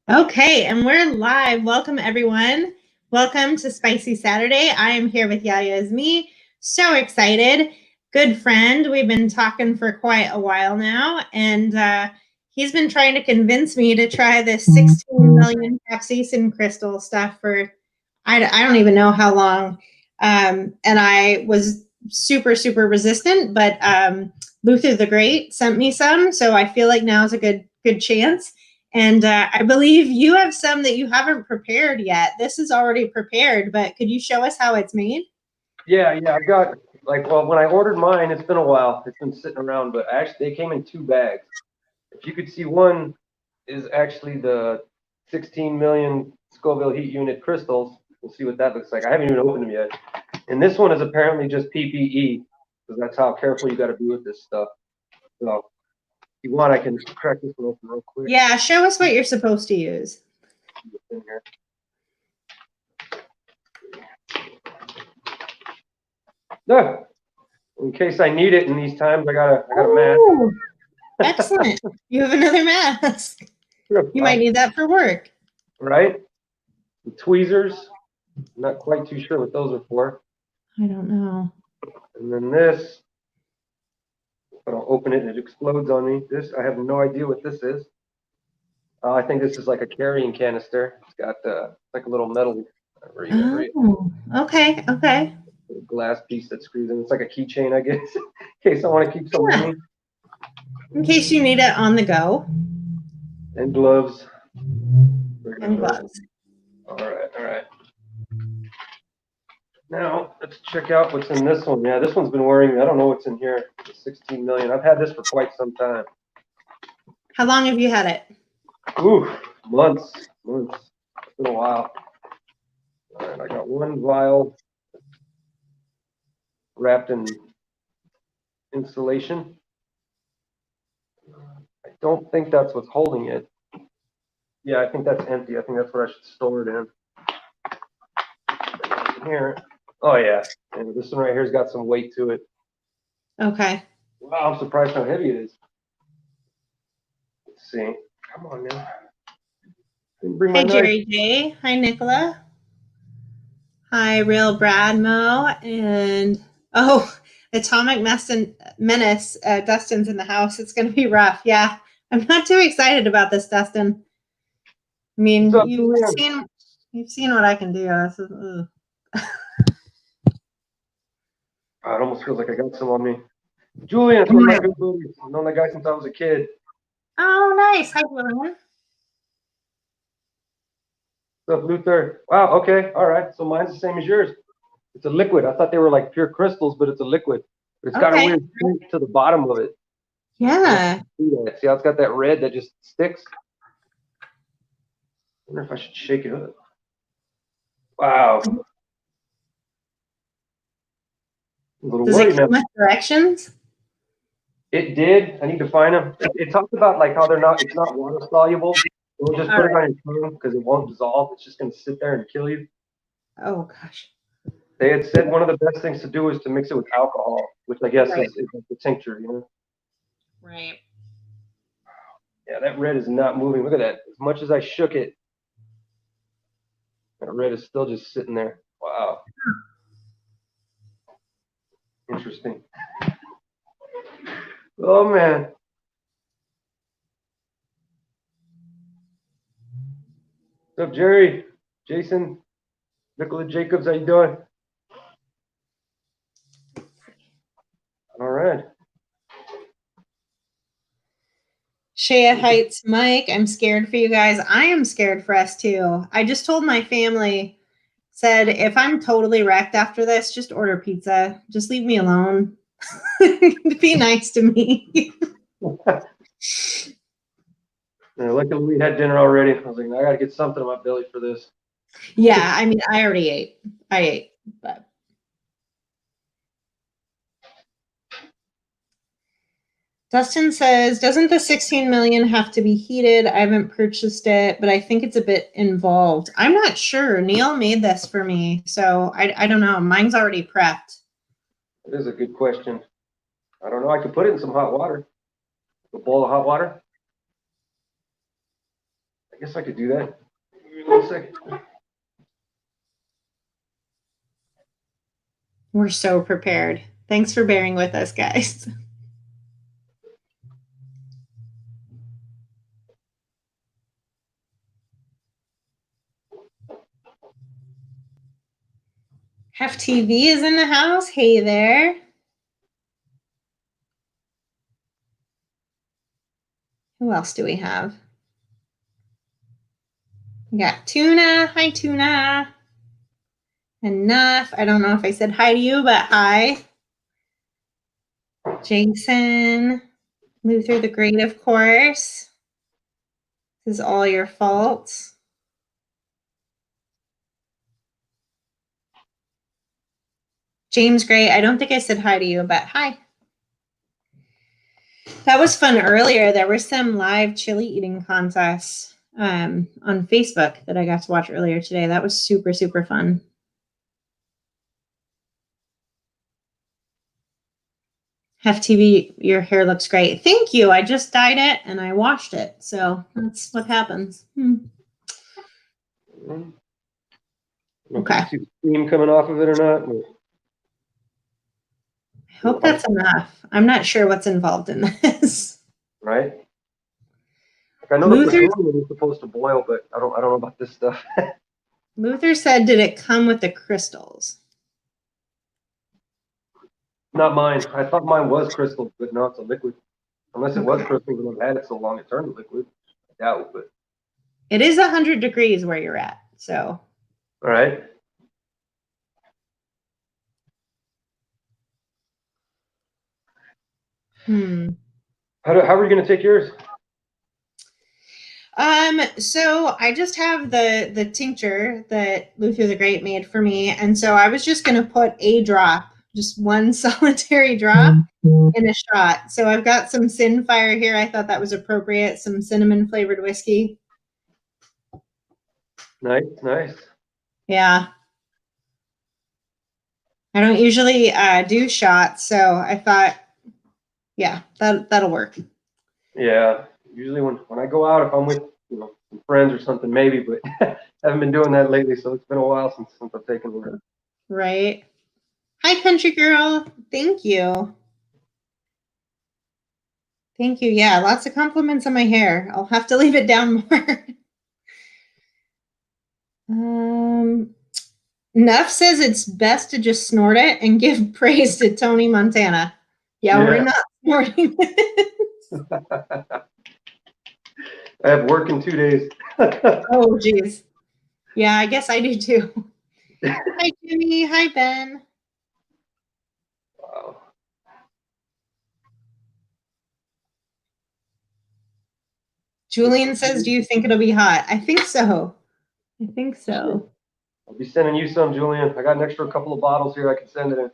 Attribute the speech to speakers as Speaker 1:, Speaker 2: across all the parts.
Speaker 1: Okay, and we're live. Welcome, everyone. Welcome to Spicy Saturday. I am here with YAYA isme. So excited. Good friend. We've been talking for quite a while now, and he's been trying to convince me to try this 16 million capsaicin crystal stuff for I don't even know how long. And I was super, super resistant, but Lutharthegreat sent me some, so I feel like now's a good chance. And I believe you have some that you haven't prepared yet. This is already prepared, but could you show us how it's made?
Speaker 2: Yeah, I've got well, when I ordered mine, it's been a while. It's been sitting around, but actually they came in 2 bags. If you could see, one is actually the 16 million Scoville heat unit crystals. We'll see what that looks like. I haven't even opened them yet. And this one is apparently just PPE, because that's how careful you got to be with this stuff. So if you want, I can crack this one open real quick.
Speaker 1: Yeah, show us what you're supposed to use.
Speaker 2: In here. No, in case I need it in these times, I got a mask.
Speaker 1: Excellent. You have another mask. You might need that for work.
Speaker 2: Right? The tweezers. I'm not quite too sure what those are for.
Speaker 1: I don't know.
Speaker 2: And then this, but I'll open it and it explodes on me. This, I have no idea what this is. I think this is like a carrying canister. It's got like a little metal.
Speaker 1: Oh, okay.
Speaker 2: A glass piece that screws in. It's like a keychain, I guess, in case I want to keep some with me.
Speaker 1: In case you need it on the go.
Speaker 2: And gloves.
Speaker 1: And gloves.
Speaker 2: All right. Now, let's check out what's in this one. Yeah, this one's been worrying me. I don't know what's in here. 16 million. I've had this for quite some time.
Speaker 1: How long have you had it?
Speaker 2: Ooh, months. It's been a while. All right, I got one vial wrapped in insulation. I don't think that's what's holding it. Yeah, I think that's empty. I think that's where I should store it in. Here. Oh, yeah. And this one right here's got some weight to it.
Speaker 1: Okay.
Speaker 2: Wow, I'm surprised how heavy it is. Let's see. Come on now.
Speaker 1: Hi, Jerry J. Hi, Nicola. Hi, Real Bradmo. And, Atomic Menace. Dustin's in the house. It's going to be rough. Yeah. I'm not too excited about this, Dustin. I mean, you've seen what I can do.
Speaker 2: It almost feels like I got some on me. Julian, it's one of my good buddies. I've known that guy since I was a kid.
Speaker 1: Oh, nice. Hi, Julian.
Speaker 2: What's up, Luther? Wow, okay. All right. So mine's the same as yours. It's a liquid. I thought they were like pure crystals, but it's a liquid. But it's got a weird tint to the bottom of it.
Speaker 1: Yeah.
Speaker 2: See how it's got that red that just sticks? I wonder if I should shake it up. Wow.
Speaker 1: Does it come with directions?
Speaker 2: It did. I need to find them. It talks about like how it's not water soluble. Don't just put it on your tongue because it won't dissolve. It's just going to sit there and kill you.
Speaker 1: Oh, gosh.
Speaker 2: They had said one of the best things to do is to mix it with alcohol, which I guess is the tincture, you know?
Speaker 1: Right.
Speaker 2: Yeah, that red is not moving. Look at that. As much as I shook it, that red is still just sitting there. Wow. Interesting. Oh, man. What's up, Jerry? Jason? Nicola Jacobs, how you doing? All right.
Speaker 1: Shea Heights, Mike, I'm scared for you guys. I am scared for us too. I just told my family, said, if I'm totally wrecked after this, just order pizza. Just leave me alone. Be nice to me.
Speaker 2: Yeah, luckily we had dinner already. I was like, I got to get something in my belly for this.
Speaker 1: Yeah, I mean, I already ate. But. Dustin says, doesn't the 16 million have to be heated? I haven't purchased it, but I think it's a bit involved. I'm not sure. Neil made this for me, so I don't know. Mine's already prepped.
Speaker 2: That is a good question. I don't know. I could put it in some hot water. A bowl of hot water. I guess I could do that. Give me 1 second.
Speaker 1: We're so prepared. Thanks for bearing with us, guys. Hef TV is in the house. Hey there. Who else do we have? We got Tuna. Hi, Tuna. Enough. I don't know if I said hi to you, but hi. Jason. Luther the Great, of course. This is all your fault. James Gray. I don't think I said hi to you, but hi. That was fun earlier. There were some live chili eating contests on Facebook that I got to watch earlier today. That was super, super fun. Hef TV, your hair looks great. Thank you. I just dyed it and I washed it. So that's what happens. Okay.
Speaker 2: See the steam coming off of it or not?
Speaker 1: I hope that's enough. I'm not sure what's involved in this.
Speaker 2: Right? Like I know the plutonium is supposed to boil, but I don't know about this stuff.
Speaker 1: Luther said, did it come with the crystals?
Speaker 2: Not mine. I thought mine was crystal, but no, it's a liquid. Unless it was crystal, and I've had it so long it turned to liquid. I doubt, but
Speaker 1: it is 100 degrees where you're at. So
Speaker 2: all right. How are you going to take yours?
Speaker 1: So I just have the tincture that Luther the Great made for me, and so I was just going to put a drop, just one solitary drop in a shot. So I've got some Sinfire here. I thought that was appropriate. Some cinnamon flavored whiskey.
Speaker 2: Nice.
Speaker 1: Yeah. I don't usually do shots, so I thought, yeah, that'll work.
Speaker 2: Yeah. Usually when I go out, if I'm with some friends or something, maybe, but I haven't been doing that lately, so it's been a while since I've taken one.
Speaker 1: Right. Hi, country girl. Thank you. Thank you. Yeah, lots of compliments on my hair. I'll have to leave it down more. Neff says it's best to just snort it and give praise to Tony Montana. Yeah. We're not snorting this.
Speaker 2: I have work in 2 days.
Speaker 1: Oh, geez. Yeah, I guess I do too. Hi, Jimmy. Hi, Ben.
Speaker 2: Wow.
Speaker 1: Julian says, do you think it'll be hot? I think so.
Speaker 2: I'll be sending you some, Julian. I got an extra couple of bottles here I can send it in.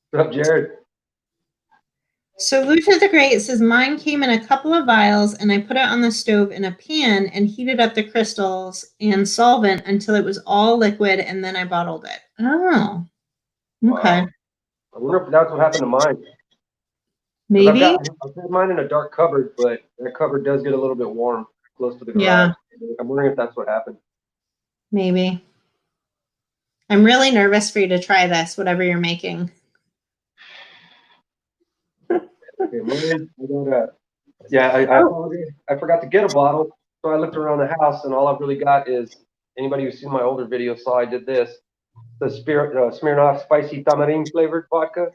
Speaker 2: What's up, Jared?
Speaker 1: So Luther the Great says, mine came in a couple of vials and I put it on the stove in a pan and heated up the crystals and solvent until it was all liquid and then I bottled it. Oh, okay.
Speaker 2: Wow. I wonder if that's what happened to mine.
Speaker 1: Maybe.
Speaker 2: I've had mine in a dark cupboard, but that cupboard does get a little bit warm close to the garage.
Speaker 1: Yeah.
Speaker 2: I'm wondering if that's what happened.
Speaker 1: Maybe. I'm really nervous for you to try this, whatever you're making.
Speaker 2: Okay, mine, I forgot to get a bottle, so I looked around the house, and all I've really got is, anybody who's seen my older videos saw I did this, the Smirnoff spicy tamarind flavored vodka,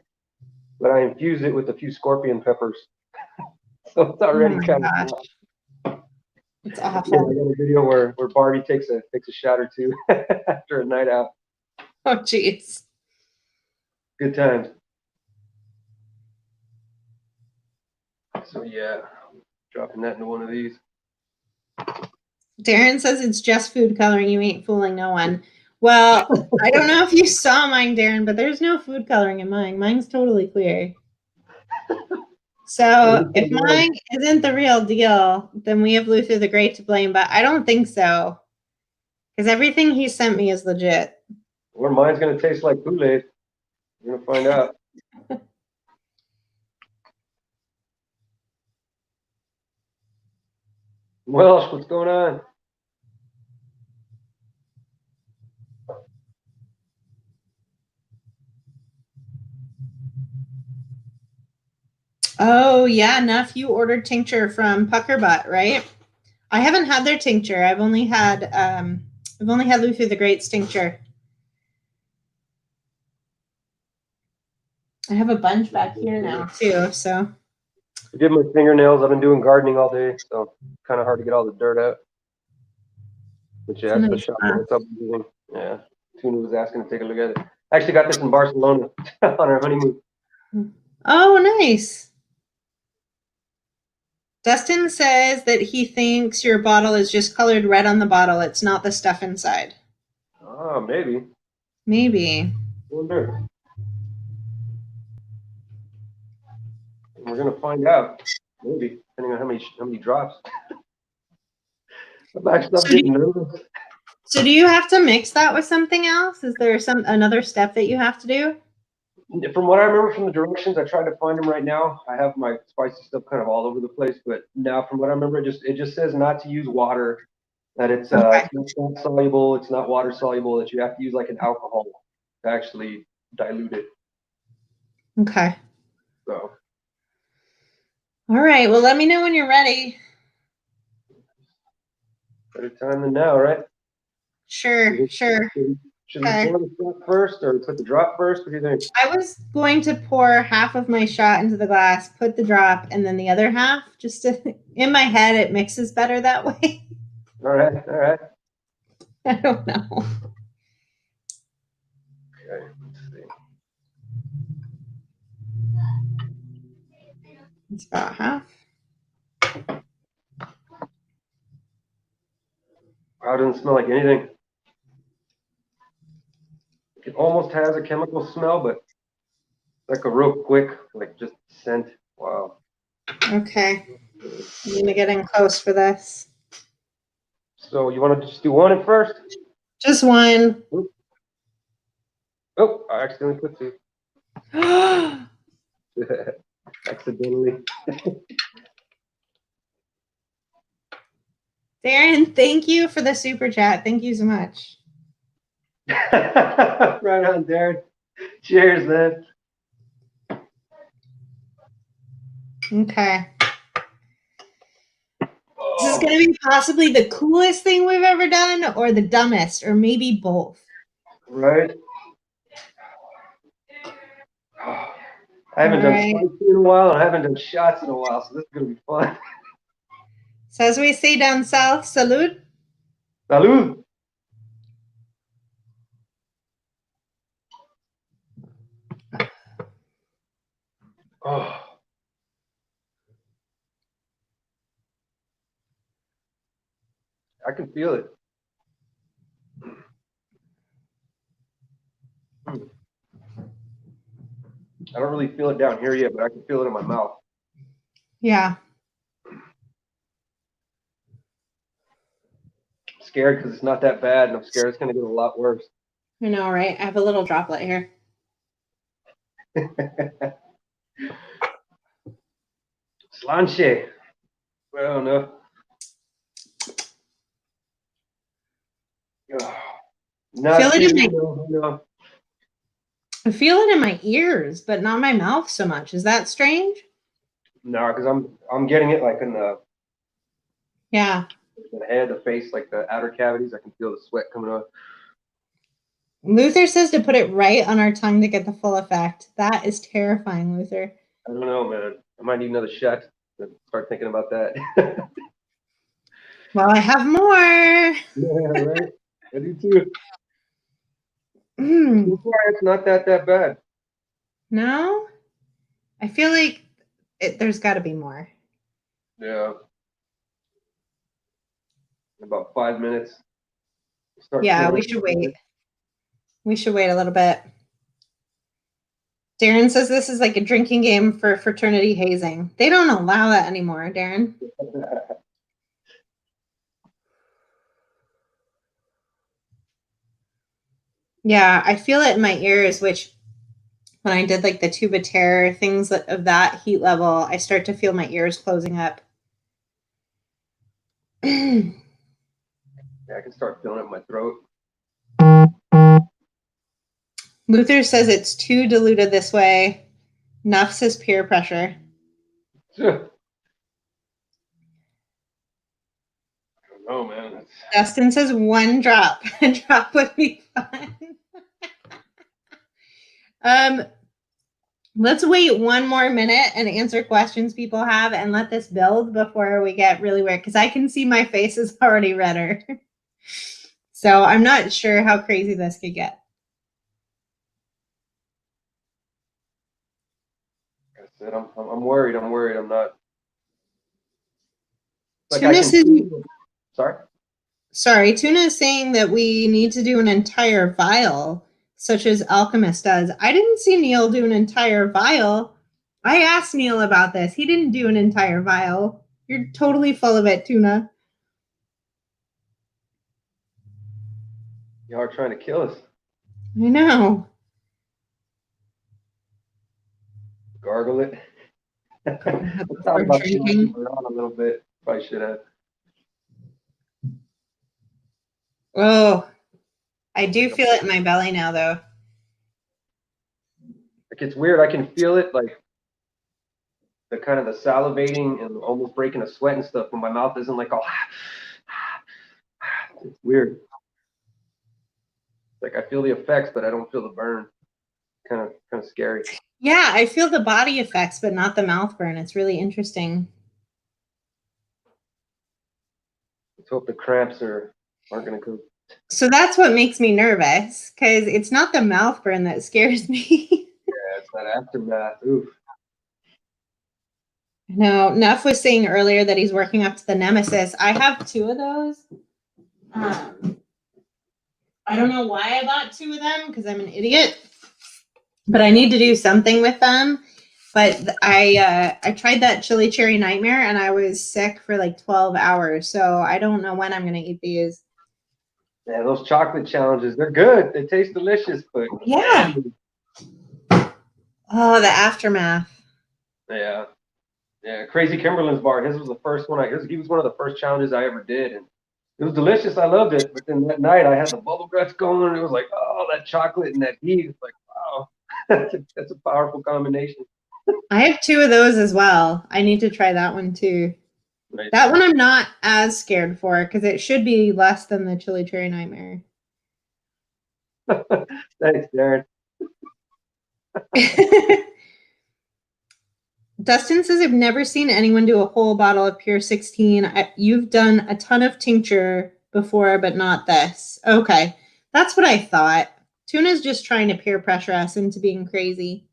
Speaker 2: but I infused it with a few scorpion peppers. So it's already kind of.
Speaker 1: It's awful.
Speaker 2: Yeah, I got a video where Barbie takes a shot or two after a night out.
Speaker 1: Oh, jeez.
Speaker 2: Good times. So yeah, dropping that into one of these.
Speaker 1: Darren says it's just food coloring. You ain't fooling no one. Well, I don't know if you saw mine, Darren, but there's no food coloring in mine. Mine's totally clear. So if mine isn't the real deal, then we have Luther the Great to blame, but I don't think so. Because everything he sent me is legit.
Speaker 2: Or mine's going to taste like Kool-Aid. We're going to find out. Welsh, what's going on?
Speaker 1: Oh yeah, Nuff, you ordered tincture from Puckerbutt, right? I haven't had their tincture. I've only had Lutherthegreat's tincture. I have a bunch back here now too, so.
Speaker 2: I did my fingernails. I've been doing gardening all day, so kind of hard to get all the dirt out. But yeah, that's the shop that I've been using. Yeah, Tuna was asking to take a look at it. I actually got this in Barcelona on our honeymoon.
Speaker 1: Oh, nice. Dustin says that he thinks your bottle is just colored red on the bottle. It's not the stuff inside.
Speaker 2: Oh, maybe.
Speaker 1: Maybe.
Speaker 2: I wonder. We're gonna find out. Maybe, depending on how many drops. I'm getting nervous.
Speaker 1: So do you have to mix that with something else? Is there another step that you have to do?
Speaker 2: From what I remember from the directions, I tried to find them right now. I have my spicy stuff kind of all over the place, but now from what I remember, it just says not to use water, that it's not soluble, it's not water soluble, that you have to use like an alcohol to actually dilute it.
Speaker 1: Okay.
Speaker 2: So.
Speaker 1: All right. Well, let me know when you're ready.
Speaker 2: Better time than now, right?
Speaker 1: Sure.
Speaker 2: Should we pour the shot first or put the drop first? What do you think?
Speaker 1: I was going to pour half of my shot into the glass, put the drop, and then the other half. Just to, in my head, it mixes better that way.
Speaker 2: All right.
Speaker 1: I don't know.
Speaker 2: Okay, let's see.
Speaker 1: It's about half.
Speaker 2: Wow, it doesn't smell like anything. It almost has a chemical smell, but like a real quick, like just scent. Wow.
Speaker 1: Okay. I'm going to get in close for this.
Speaker 2: So you want to just do one at first?
Speaker 1: Just one.
Speaker 2: Oh, I accidentally put two. Accidentally.
Speaker 1: Darren, thank you for the super chat. Thank you so much.
Speaker 2: Right on, Darren. Cheers, man.
Speaker 1: Okay. This is going to be possibly the coolest thing we've ever done, or the dumbest, or maybe both.
Speaker 2: Right. I haven't done spicy in a while, and I haven't done shots in a while, so this is going to be fun.
Speaker 1: So as we say down south, salud.
Speaker 2: Salud. Oh. I can feel it. I don't really feel it down here yet, but I can feel it in my mouth.
Speaker 1: Yeah.
Speaker 2: I'm scared because it's not that bad, and I'm scared it's going to get a lot worse.
Speaker 1: I know, right? I have a little droplet here.
Speaker 2: Slanche. I don't know.
Speaker 1: I feel it in my ears, but not my mouth so much. Is that strange?
Speaker 2: No, because I'm getting it like in the the head, the face, like the outer cavities. I can feel the sweat coming off.
Speaker 1: Luther says to put it right on our tongue to get the full effect. That is terrifying, Luther.
Speaker 2: I don't know, man. I might need another shot to start thinking about that.
Speaker 1: Well, I have more.
Speaker 2: Yeah, right. I do too. So far, it's not that bad.
Speaker 1: No? I feel like there's got to be more.
Speaker 2: Yeah. In about 5 minutes.
Speaker 1: Yeah, we should wait. We should wait a little bit. Darren says this is like a drinking game for fraternity hazing. They don't allow that anymore, Darren. Yeah, I feel it in my ears, which when I did like the tuba terror things of that heat level, I start to feel my ears closing up.
Speaker 2: Yeah, I can start feeling it in my throat.
Speaker 1: Luther says it's too diluted this way. Nuff says peer pressure.
Speaker 2: Oh man.
Speaker 1: Dustin says 1 drop. A drop would be fun. Let's wait 1 more minute and answer questions people have and let this build before we get really weird, because I can see my face is already redder. So I'm not sure how crazy this could get.
Speaker 2: Like I said, I'm worried. I'm not. Like
Speaker 1: Tuna says,
Speaker 2: sorry.
Speaker 1: Tuna is saying that we need to do an entire vial, such as Alchemist does. I didn't see Neil do an entire vial. I asked Neil about this. He didn't do an entire vial. You're totally full of it, Tuna.
Speaker 2: Y'all are trying to kill us.
Speaker 1: I know.
Speaker 2: Gargle it. Let's talk about drinking around a little bit. Probably should have.
Speaker 1: Oh, I do feel it in my belly now, though.
Speaker 2: Like, it's weird. I can feel it, like the kind of the salivating and almost breaking a sweat and stuff, but my mouth isn't like all. It's weird. Like, I feel the effects, but I don't feel the burn. Kind of scary.
Speaker 1: Yeah, I feel the body effects, but not the mouth burn. It's really interesting.
Speaker 2: Let's hope the cramps aren't going to go.
Speaker 1: So that's what makes me nervous, because it's not the mouth burn that scares me.
Speaker 2: Yeah, it's that aftermath. Oof.
Speaker 1: No, Neff was saying earlier that he's working up to the Nemesis. I have 2 of those. I don't know why I bought 2 of them, because I'm an idiot. But I need to do something with them. But I tried that chili cherry nightmare, and I was sick for like 12 hours. So I don't know when I'm going to eat these.
Speaker 2: Yeah, those chocolate challenges, they're good. They taste delicious, but
Speaker 1: yeah. Oh, the aftermath.
Speaker 2: Yeah. Yeah, Crazy Kimberlin's bar. His was the first one. He was one of the first challenges I ever did, and it was delicious. I loved it. But then that night, I had the bubble guts going, and it was like, oh, that chocolate and that heat. It's like, wow, that's a powerful combination.
Speaker 1: I have 2 of those as well. I need to try that one too. Right. That one I'm not as scared for, because it should be less than the chili cherry nightmare.
Speaker 2: Thanks, Darren.
Speaker 1: Dustin says, I've never seen anyone do a whole bottle of Pure 16. You've done a ton of tincture before, but not this. Okay. That's what I thought. Tuna's just trying to peer pressure us into being crazy.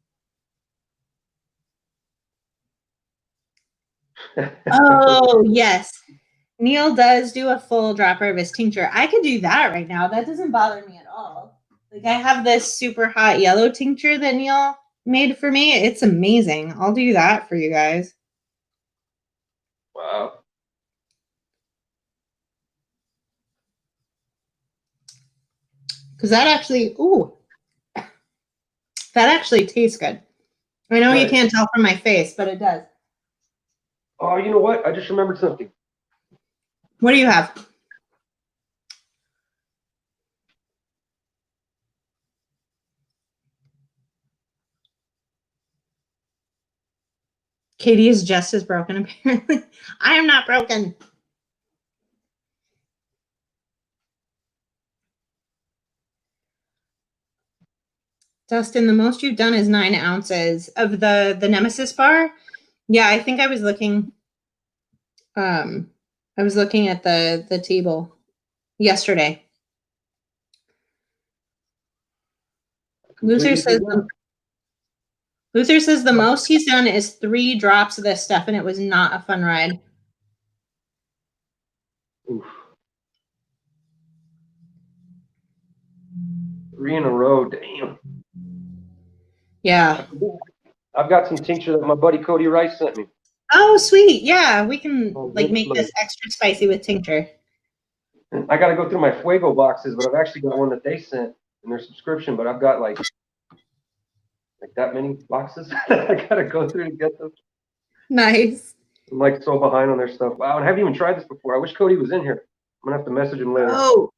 Speaker 1: Oh, yes. Neil does do a full dropper of his tincture. I could do that right now. That doesn't bother me at all. Like, I have this super hot yellow tincture that Neil made for me. It's amazing. I'll do that for you guys.
Speaker 2: Wow.
Speaker 1: Because that actually, that actually tastes good. I know you can't tell from my face, but it does.
Speaker 2: Oh, you know what? I just remembered something.
Speaker 1: What do you have? Katie is just as broken, apparently. I am not broken. Dustin, the most you've done is 9 ounces of the Nemesis bar. Yeah, I think I was looking. I was looking at the table yesterday. Luther says the most he's done is 3 drops of this stuff, and it was not a fun ride.
Speaker 2: Oof. 3 in a row, damn.
Speaker 1: Yeah.
Speaker 2: I've got some tincture that my buddy Cody Rice sent me.
Speaker 1: Oh, sweet. Yeah, we can like make this extra spicy with tincture.
Speaker 2: I got to go through my Fuego boxes, but I've actually got one that they sent in their subscription, but I've got like that many boxes I got to go through to get them.
Speaker 1: Nice.
Speaker 2: I'm like so behind on their stuff. Wow, and I haven't even tried this before. I wish Cody was in here. I'm gonna have to message him later.
Speaker 1: Oh,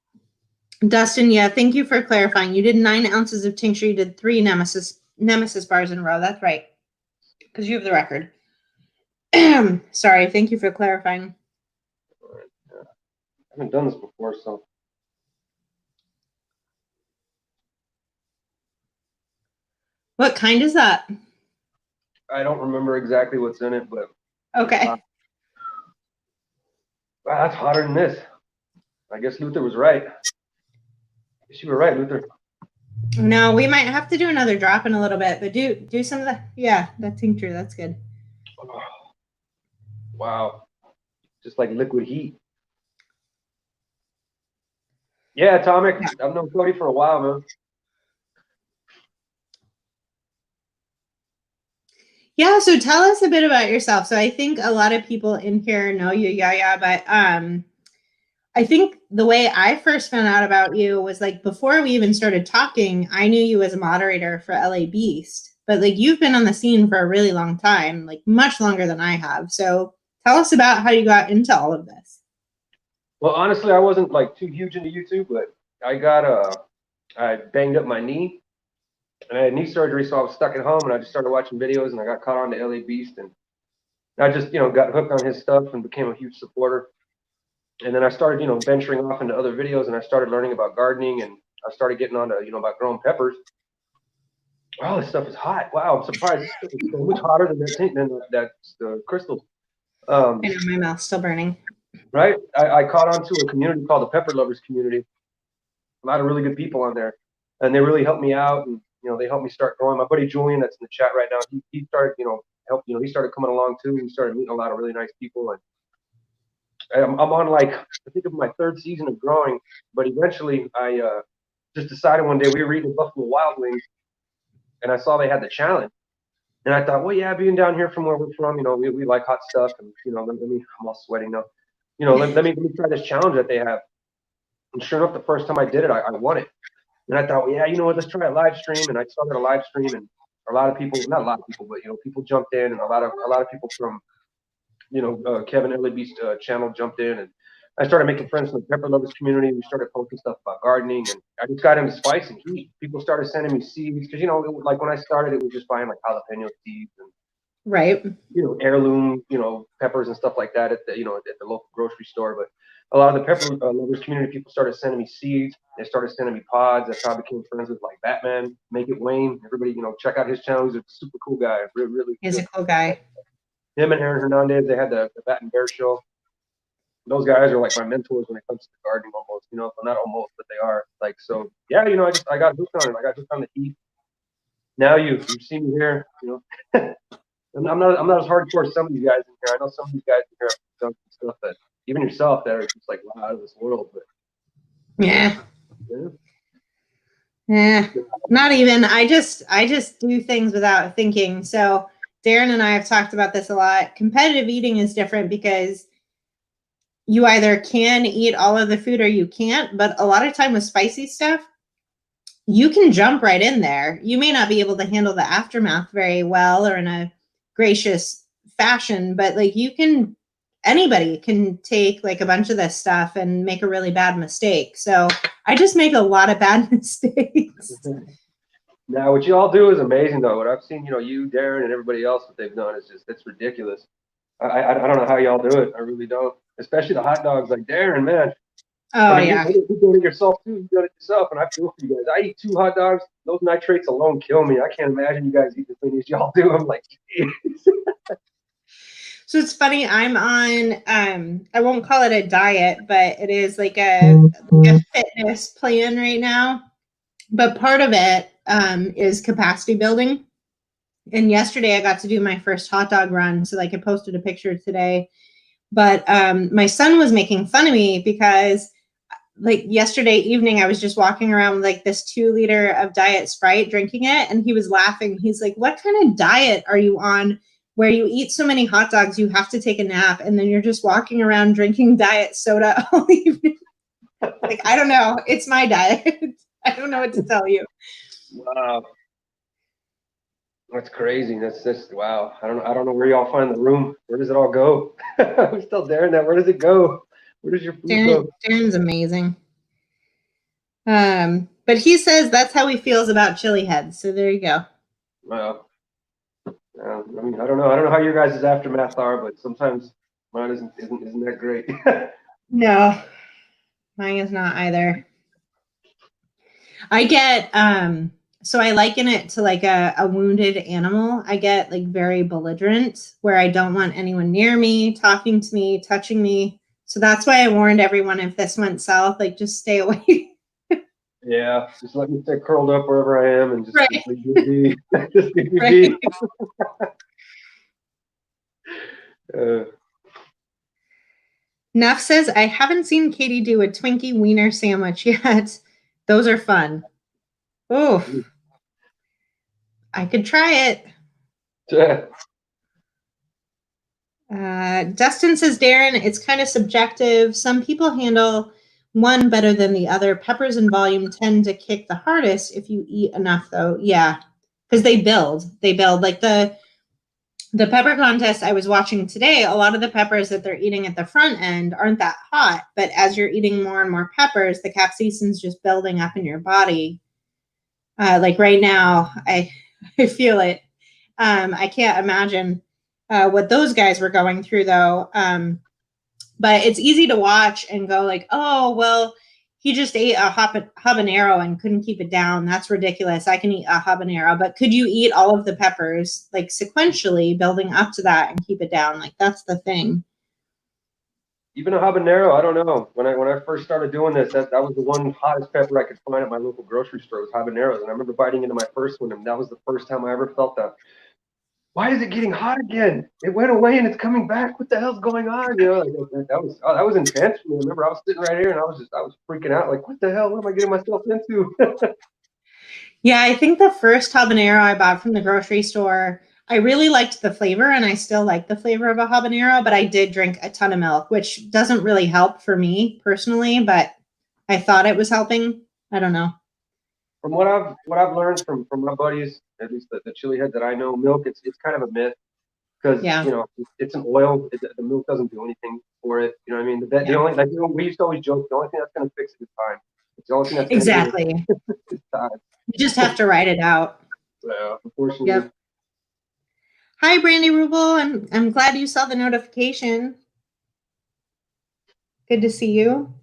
Speaker 1: Dustin, yeah, thank you for clarifying. You did 9 ounces of tincture. You did 3 Nemesis bars in a row. That's right, because you have the record. Sorry, thank you for clarifying.
Speaker 2: Yeah. I haven't done this before, so.
Speaker 1: What kind is that?
Speaker 2: I don't remember exactly what's in it, but.
Speaker 1: Okay.
Speaker 2: Wow, that's hotter than this. I guess Luther was right. I guess you were right, Luther.
Speaker 1: No, we might have to do another drop in a little bit, but do some of the, yeah, that tincture. That's good.
Speaker 2: Oh, wow. Just like liquid heat. Yeah, Atomic.
Speaker 1: Yeah.
Speaker 2: I've known Cody for a while, man.
Speaker 1: Yeah, so tell us a bit about yourself. So I think a lot of people in here know you, Yaya, but I think the way I first found out about you was like before we even started talking, I knew you as a moderator for LA Beast, but like you've been on the scene for a really long time, like much longer than I have. So tell us about how you got into all of this.
Speaker 2: Well, honestly, I wasn't like too huge into YouTube, but I banged up my knee and I had knee surgery, so I was stuck at home and I just started watching videos and I got caught on to LA Beast and I just, got hooked on his stuff and became a huge supporter. And then I started, venturing off into other videos and I started learning about gardening and I started getting on to, about growing peppers. Wow, this stuff is hot. Wow, I'm surprised. This stuff is so much hotter than the crystals.
Speaker 1: I know my mouth's still burning.
Speaker 2: Right? I caught on to a community called the Pepper Lovers Community. A lot of really good people on there. And they really helped me out and they helped me start growing. My buddy Julian that's in the chat right now, he started, he started coming along too. We started meeting a lot of really nice people and I'm on like I think of my 3rd season of growing, but eventually I just decided one day we were eating Buffalo Wild Wings and I saw they had the challenge. And I thought, well, yeah, being down here from where we're from, we like hot stuff and let me I'm all sweating now. Let me try this challenge that they have. And sure enough, the first time I did it, I won it. And I thought, well, yeah, you know what, let's try a live stream. And I started a live stream and a lot of people, not a lot of people, but people jumped in and a lot of people from Kevin Ellerby's channel jumped in and I started making friends in the Pepper Lovers community. We started posting stuff about gardening and I just got into spice and heat. People started sending me seeds because, like when I started, it was just buying like jalapeno seeds and,
Speaker 1: Right.
Speaker 2: Heirloom, peppers and stuff like that at the, at the local grocery store. But a lot of the Pepper Lovers community people started sending me seeds. They started sending me pods. That's how I became friends with like Batman, Make It Wayne. Everybody, check out his channel. He's a super cool guy. Really
Speaker 1: He's a cool guy.
Speaker 2: Him and Aaron Hernandez, they had the Bat and Bear show. Those guys are like my mentors when it comes to gardening almost, well, not almost, but they are. Like, so yeah, I got hooked on it. I got hooked on the heat. Now you see me here, I'm not as hardcore as some of you guys in here. I know some of these guys in here have done some stuff that even yourself that are just like wow, out of this world, but
Speaker 1: yeah. Not even. I just do things without thinking. So Darren and I have talked about this a lot. Competitive eating is different because you either can eat all of the food or you can't. But a lot of time with spicy stuff, you can jump right in there. You may not be able to handle the aftermath very well or in a gracious fashion, but like anybody can take like a bunch of this stuff and make a really bad mistake. So I just make a lot of bad mistakes.
Speaker 2: Now, what you all do is amazing, though. What I've seen, you, Darren, and everybody else, what they've done is it's ridiculous. I don't know how y'all do it. I really don't. Especially the hot dogs, like Darren, man.
Speaker 1: Oh, I mean, yeah.
Speaker 2: You're doing it yourself, too. You've done it yourself, and I feel for you guys. I eat 2 hot dogs. Those nitrates alone kill me. I can't imagine you guys eat as many as y'all do. I'm like,
Speaker 1: So it's funny, I'm on, I won't call it a diet, but it is like a fitness plan right now. But part of it is capacity building. And yesterday I got to do my first hot dog run. So like I posted a picture today. But my son was making fun of me because like yesterday evening, I was just walking around with like this 2 liter of Diet Sprite drinking it. And he was laughing. He's like, what kind of diet are you on where you eat so many hot dogs, you have to take a nap. And then you're just walking around drinking diet soda all evening. Like, I don't know. It's my diet. I don't know what to tell you.
Speaker 2: wow. That's crazy. That's just wow. I don't know where y'all find the room. Where does it all go? I'm still daring that. Where does it go? Where does your food go?
Speaker 1: Darren's amazing. But he says that's how he feels about chili heads. So there you go.
Speaker 2: Well, I mean, I don't know. I don't know how your guys' aftermath are, but sometimes mine isn't that great.
Speaker 1: No, mine is not either. I get so I liken it to like a wounded animal. I get like very belligerent where I don't want anyone near me, talking to me, touching me. So that's why I warned everyone if this went south, like just stay away.
Speaker 2: Yeah, just let me stay curled up wherever I am and just
Speaker 1: Right.
Speaker 2: leave me be. Just leave me
Speaker 1: Right.
Speaker 2: be.
Speaker 1: Neff says, I haven't seen Katie do a Twinkie wiener sandwich yet. Those are fun. Oh, I could try it. Dustin says, Darren, it's kind of subjective. Some people handle one better than the other. Peppers and volume tend to kick the hardest if you eat enough, though. Yeah, because they build. They build. Like the pepper contest I was watching today, a lot of the peppers that they're eating at the front end aren't that hot. But as you're eating more and more peppers, the capsaicin's just building up in your body. Like right now, I feel it. I can't imagine what those guys were going through though. But it's easy to watch and go like, oh, well, he just ate a habanero and couldn't keep it down. That's ridiculous. I can eat a habanero, but could you eat all of the peppers like sequentially building up to that and keep it down? Like that's the thing.
Speaker 2: Even a habanero, I don't know. When I first started doing this, that was the one hottest pepper I could find at my local grocery store was habaneros. And I remember biting into my first one, and that was the first time I ever felt that. Why is it getting hot again? It went away and it's coming back. What the hell's going on? You know, like, that was intense for me. I remember I was sitting right here and I was freaking out, like, what the hell? What am I getting myself into?
Speaker 1: Yeah, I think the first habanero I bought from the grocery store, I really liked the flavor and I still like the flavor of a habanero, but I did drink a ton of milk, which doesn't really help for me personally, but I thought it was helping. I don't know.
Speaker 2: From what I've learned from my buddies, at least the chili head that I know, milk it's kind of a myth because
Speaker 1: Yeah.
Speaker 2: you know it's an oil. The milk doesn't do anything for it. You know what I mean? The
Speaker 1: Yeah.
Speaker 2: only like you know, we used to always joke the only thing that's going to fix it is time. It's the only thing that's going to do
Speaker 1: Exactly.
Speaker 2: it is time.
Speaker 1: You just have to write it out.
Speaker 2: Unfortunately.
Speaker 1: Yep. Hi, Brandy Rubel. I'm glad you saw the notification. Good to see you.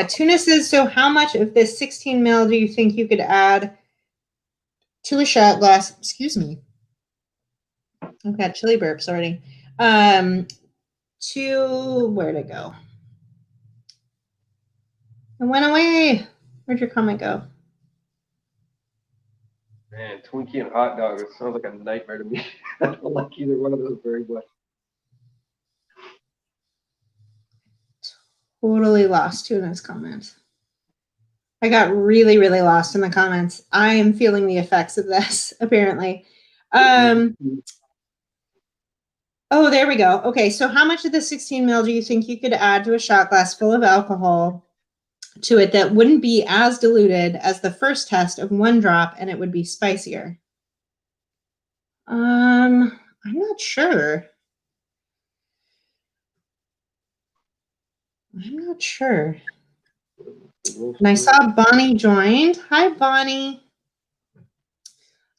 Speaker 1: Tuna says, so how much of this 16 mil do you think you could add to a shot glass? Excuse me. I've got chili burps already. To where'd it go? It went away. Where'd your comment go?
Speaker 2: Man, Twinkie and hot dog, it sounds like a nightmare to me. I don't like either one of those very much.
Speaker 1: Totally lost Tuna's comment. I got really, really lost in the comments. I am feeling the effects of this, apparently. Oh, there we go. Okay, so how much of the 16 mil do you think you could add to a shot glass full of alcohol to it that wouldn't be as diluted as the first test of 1 drop and it would be spicier? I'm not sure. I'm not sure. And I saw Bonnie joined. Hi, Bonnie.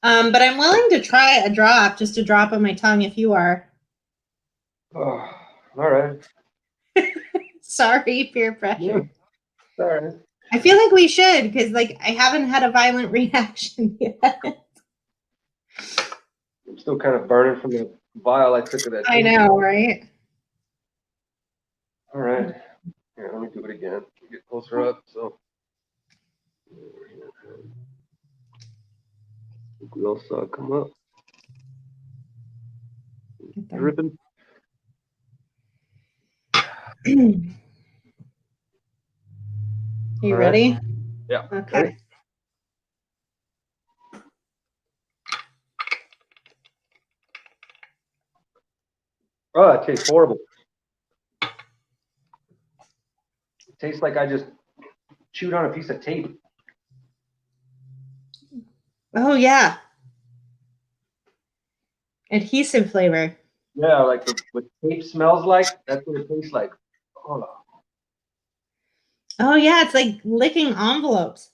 Speaker 1: But I'm willing to try a drop, just a drop on my tongue if you are.
Speaker 2: Oh, all right.
Speaker 1: Sorry, peer pressure.
Speaker 2: All right.
Speaker 1: I feel like we should because, like, I haven't had a violent reaction yet.
Speaker 2: I'm still kind of burning from the vial I took of that.
Speaker 1: I know, right?
Speaker 2: All right. Here, let me do it again. Get closer up. So, we all saw it come up. Dripping.
Speaker 1: You ready?
Speaker 2: Right. Yeah.
Speaker 1: Okay.
Speaker 2: Ready? Oh, it tastes horrible. It tastes like I just chewed on a piece of tape.
Speaker 1: Oh, yeah. Adhesive flavor.
Speaker 2: Yeah, like what tape smells like. That's what it tastes like. Oh,
Speaker 1: Oh, yeah. It's like licking envelopes.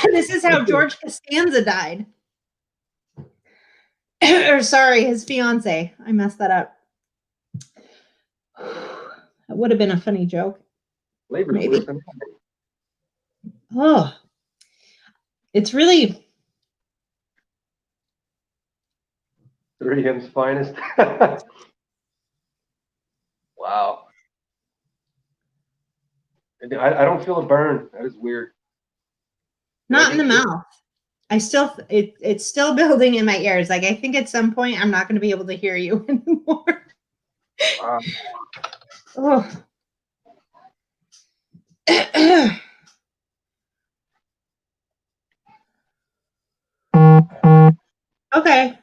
Speaker 1: This is how George Costanza died. Or sorry, his fiance. I messed that up. That would have been a funny joke.
Speaker 2: flavor's
Speaker 1: Maybe.
Speaker 2: worse than
Speaker 1: Oh, it's really
Speaker 2: 3M's finest. Wow. I don't feel a burn. That is weird.
Speaker 1: not in the mouth. It's still building in my ears. Like I think at some point I'm not going to be able to hear you anymore.
Speaker 2: Wow.
Speaker 1: Oh. Okay.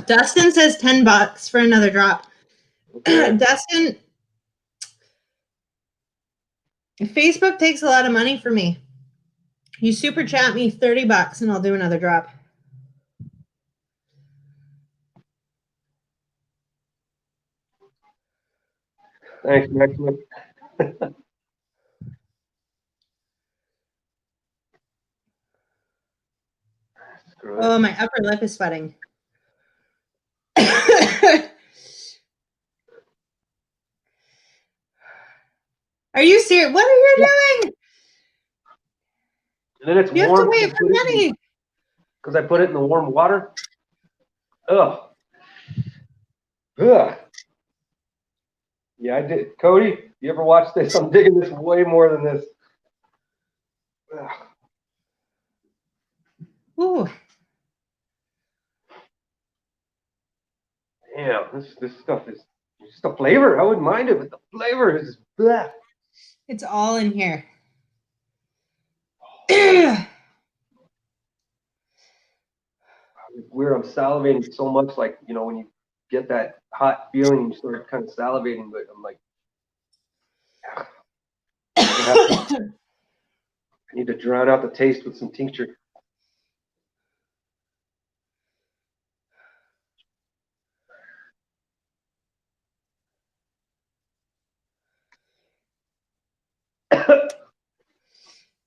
Speaker 1: Dustin says $10 for another drop.
Speaker 2: Okay.
Speaker 1: Dustin, Facebook takes a lot of money for me. You super chat me $30 and I'll do another drop.
Speaker 2: Thanks, Maximus.
Speaker 1: Oh, my upper lip is sweating. Are you serious? What are you doing?
Speaker 2: And then it's
Speaker 1: You have
Speaker 2: warm.
Speaker 1: to wait for money.
Speaker 2: Because I put it in the warm water. Ugh. Ugh. Yeah, I did. Cody, you ever watch this? I'm digging this way more than this. Ugh.
Speaker 1: Ooh.
Speaker 2: Damn, this stuff is just the flavor. I wouldn't mind it, but the flavor is bleh.
Speaker 1: It's all in here.
Speaker 2: It's weird. I'm salivating so much, like, you know, when you get that hot feeling, you start kind of salivating, but I'm like, I need to drown out the taste with some tincture.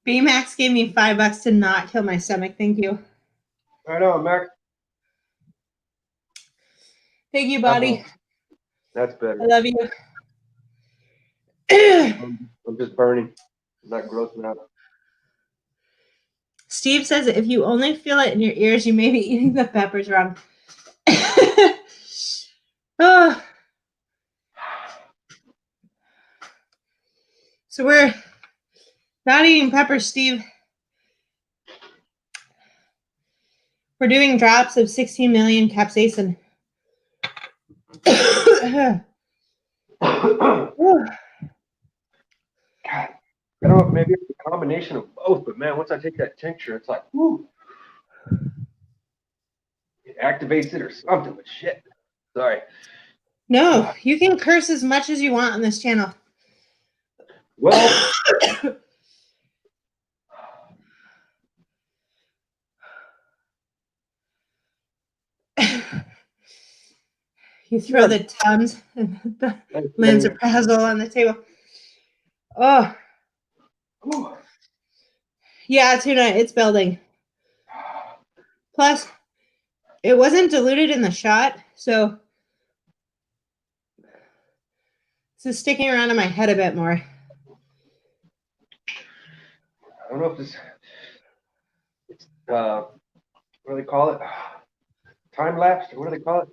Speaker 1: B-Max gave me $5 to not kill my stomach. Thank you.
Speaker 2: Right on, Max.
Speaker 1: Thank you, buddy.
Speaker 2: That's better.
Speaker 1: I love you.
Speaker 2: I'm just burning. I'm not grossing out.
Speaker 1: Steve says if you only feel it in your ears, you may be eating the peppers wrong. Oh. So we're not eating peppers, Steve. We're doing drops of 16 million capsaicin.
Speaker 2: God, I don't know, maybe it's a combination of both, but man, once I take that tincture, it's like, whoo. It activates it or something, but shit. Sorry.
Speaker 1: No, you can curse as much as you want on this channel.
Speaker 2: Well,
Speaker 1: you throw the Tums and the Lansoprazole on the table. Oh. Yeah, tuna, it's building. Plus, it wasn't diluted in the shot, so this is sticking around in my head a bit more.
Speaker 2: I don't know if this, it's, what do they call it? Time lapse? What do they call it?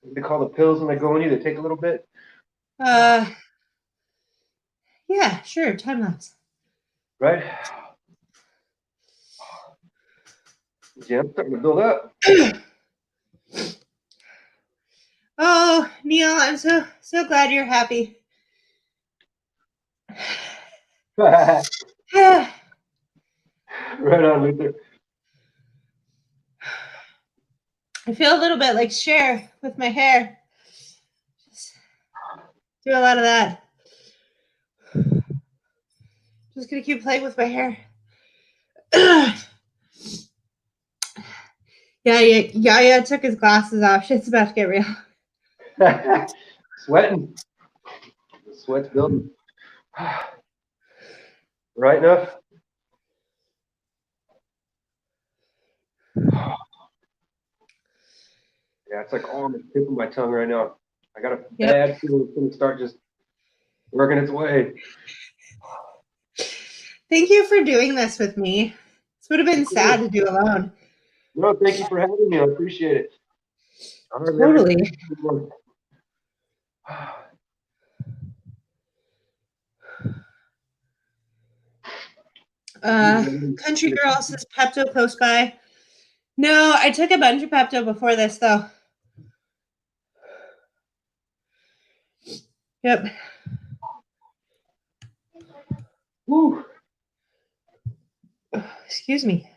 Speaker 2: What do they call the pills when they go in you? They take a little bit?
Speaker 1: Yeah, sure, time lapse.
Speaker 2: Right? Yeah, I'm starting to build up.
Speaker 1: Oh, Neil, I'm so glad you're happy.
Speaker 2: Right on, Luther.
Speaker 1: I feel a little bit like Cher with my hair. Just do a lot of that. Just gonna keep playing with my hair. Yeah, took his glasses off. Shit's about to get real.
Speaker 2: Sweating. The sweat's building. Right enough? Yeah, it's like on the tip of my tongue right now. I got a bad feeling it's going to start just working its way.
Speaker 1: Thank you for doing this with me. This would have been sad to do alone.
Speaker 2: No, thank you for having me. I appreciate it.
Speaker 1: Totally. Country Girl says Pepto close by. No, I took a bunch of Pepto before this, though. Yep.
Speaker 2: Woo.
Speaker 1: Excuse me.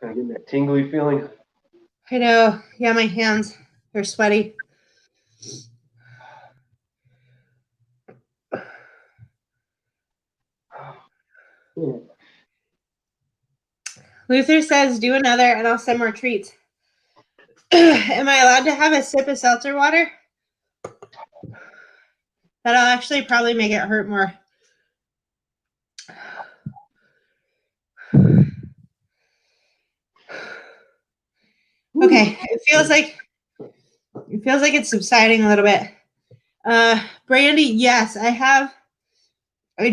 Speaker 2: I'm getting that tingly feeling.
Speaker 1: I know. Yeah, my hands, they're sweaty. Luther says, do another and I'll send more treats. Am I allowed to have a sip of seltzer water? That'll actually probably make it hurt more. Okay, it feels like it's subsiding a little bit. Brandy, yes, I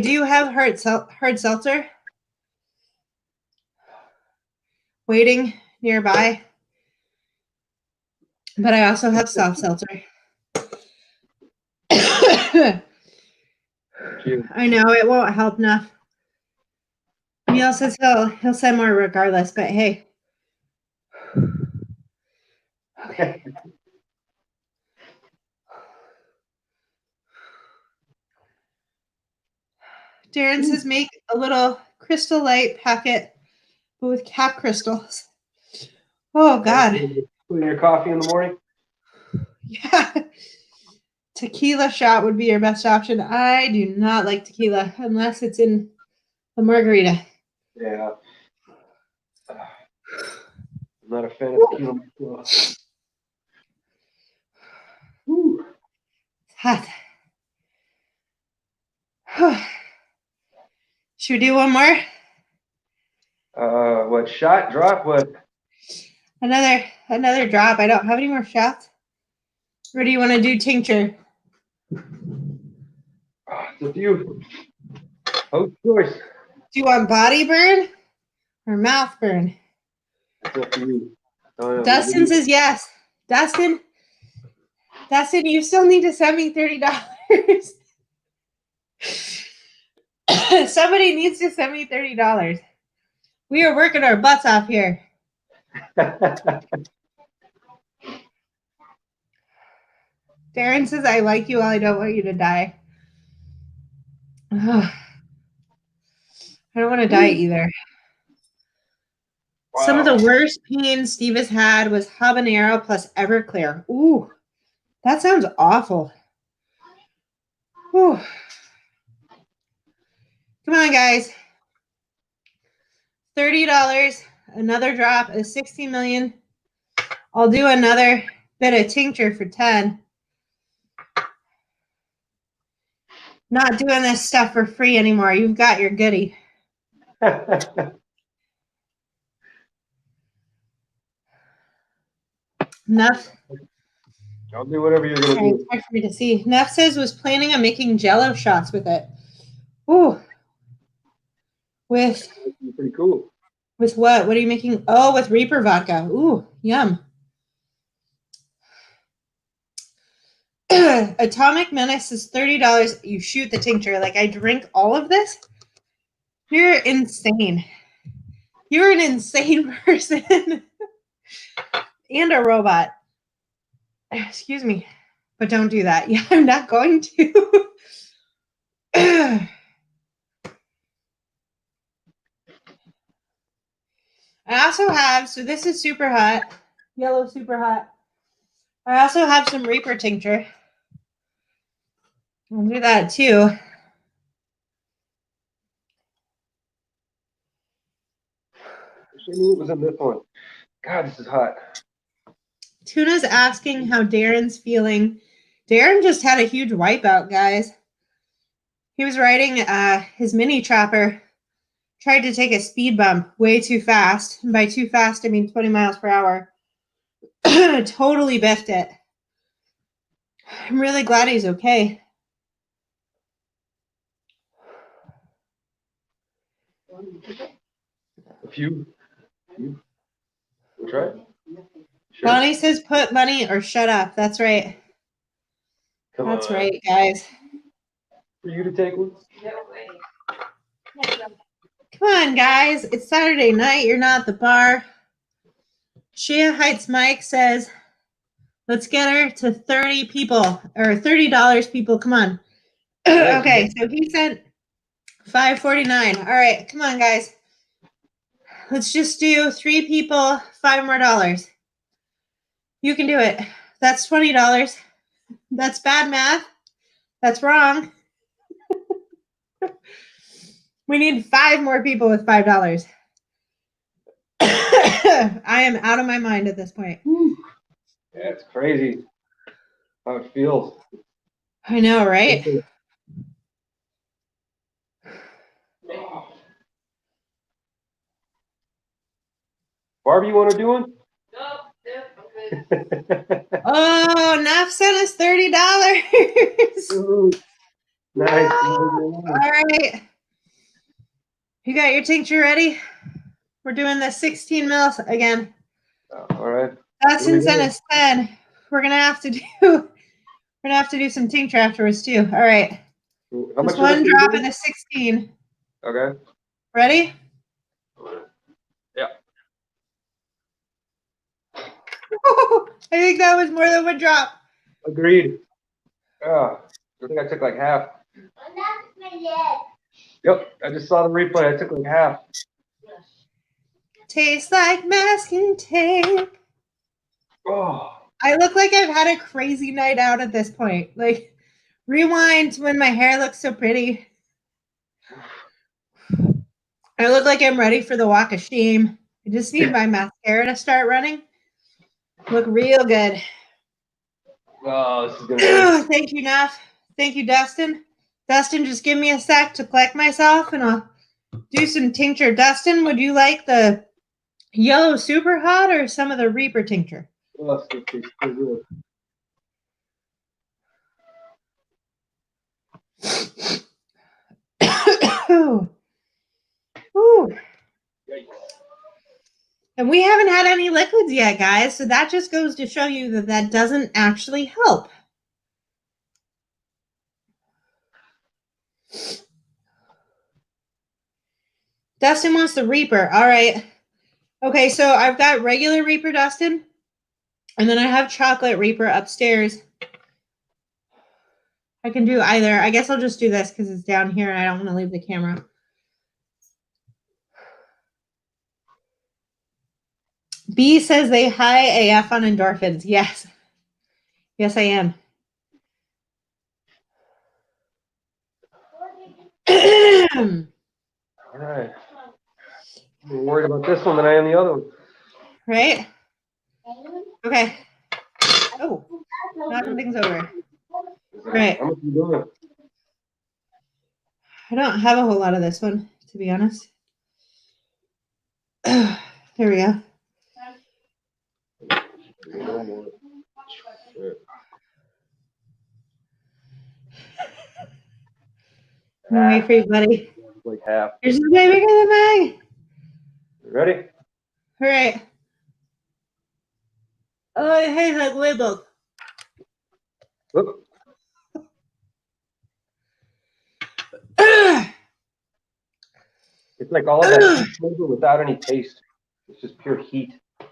Speaker 1: do have hard seltzer waiting nearby, but I also have soft seltzer. I know it won't help enough. Neil says he'll send more regardless, but hey. Okay. Darren says make a little Crystal Light packet, but with cap crystals. Oh God.
Speaker 2: Put in your coffee in the morning?
Speaker 1: Yeah. Tequila shot would be your best option. I do not like tequila unless it's in a margarita.
Speaker 2: Yeah. I'm not a fan of tequila myself. Woo.
Speaker 1: It's hot. Should we do one more?
Speaker 2: What shot? Drop? What?
Speaker 1: Another drop. I don't have any more shots. Or do you want to do tincture?
Speaker 2: It's a few. Oh, choice.
Speaker 1: Do you want body burn or mouth burn?
Speaker 2: It's up to you.
Speaker 1: Dustin says yes. Dustin, you still need to send me $30. Somebody needs to send me $30. We are working our butts off here. Darren says, I like you, all I don't want you to die. I don't want to die either. Wow. Some of the worst pain Steve has had was habanero plus Everclear. Ooh, that sounds awful. Ooh. Come on, guys. $30. Another drop is 16 million. I'll do another bit of tincture for 10. Not doing this stuff for free anymore. You've got your goodie. Enough.
Speaker 2: I'll do whatever you're going to do.
Speaker 1: It's hard for me to see. Neff says was planning on making Jello shots with it. Ooh. With
Speaker 2: pretty cool.
Speaker 1: With what? What are you making? Oh, with Reaper vodka. Ooh, yum. Atomic Menace is $30. You shoot the tincture. Like I drink all of this? You're insane. You're an insane person. And a robot. Excuse me. But don't do that. Yeah, I'm not going to. I also have, so this is super hot. Yellow super hot. I also have some Reaper tincture. I'll do that too.
Speaker 2: knew it was in this one. God, this is hot.
Speaker 1: Tuna's asking how Darren's feeling. Darren just had a huge wipeout, guys. He was riding his mini trapper, tried to take a speed bump way too fast. And by too fast, I mean 20 miles per hour. Totally biffed it. I'm really glad he's okay.
Speaker 2: A few. We'll try it. Sure.
Speaker 1: Bonnie says put money or shut up. That's right. That's right, guys.
Speaker 2: For you to take one?
Speaker 1: Come on, guys. It's Saturday night. You're not at the bar. Shia Heights Mike says, let's get her to 30 people or $30 people. Come on. Okay, so he sent $5.49. All right, come on, guys. Let's just do 3 people, $5 more. You can do it. That's $20. That's bad math. That's wrong. We need 5 more people with $5. I am out of my mind at this point.
Speaker 2: Yeah, it's crazy how it feels.
Speaker 1: I know, right?
Speaker 2: Barbie, you want to do one?
Speaker 1: Oh, Naf sent us $30.
Speaker 2: Nice.
Speaker 1: All right. You got your tincture ready? We're doing the 16 mils again.
Speaker 2: All right.
Speaker 1: Dustin sent us 10. We're gonna have to do some tincture afterwards too. All right.
Speaker 2: How much?
Speaker 1: Just one drop in the 16.
Speaker 2: Okay.
Speaker 1: Ready?
Speaker 2: Yeah.
Speaker 1: I think that was more than one drop.
Speaker 2: Agreed. I think I took like half. Yep, I just saw the replay. I took like half.
Speaker 1: Tastes like masking tape.
Speaker 2: Oh.
Speaker 1: I look like I've had a crazy night out at this point. Like, rewind when my hair looks so pretty. I look like I'm ready for the walk of shame. I just need my mascara to start running. Look real good.
Speaker 2: Oh, this is gonna be...
Speaker 1: Thank you, Naf. Thank you, Dustin. Dustin, just give me a sec to collect myself and I'll do some tincture. Dustin, would you like the yellow super hot or some of the Reaper tincture?
Speaker 2: Oh, this tastes so good.
Speaker 1: Ooh. And we haven't had any liquids yet, guys. So that just goes to show you that that doesn't actually help. Dustin wants the Reaper. All right. Okay, so I've got regular Reaper, Dustin. And then I have chocolate Reaper upstairs. I can do either. I guess I'll just do this because it's down here and I don't want to leave the camera. B says they high AF on endorphins. Yes. Yes, I am.
Speaker 2: All right. I'm more worried about this one than I am the other one.
Speaker 1: Right? Okay. Oh, knocking things over. Right.
Speaker 2: How much are you doing?
Speaker 1: I don't have a whole lot of this one, to be honest. There we go. Wait for you, buddy.
Speaker 2: Like half.
Speaker 1: Yours is way bigger than mine.
Speaker 2: Ready?
Speaker 1: All right. Oh, hey, like label.
Speaker 2: Whoop. It's like all of that flavor without any taste. It's just pure heat. You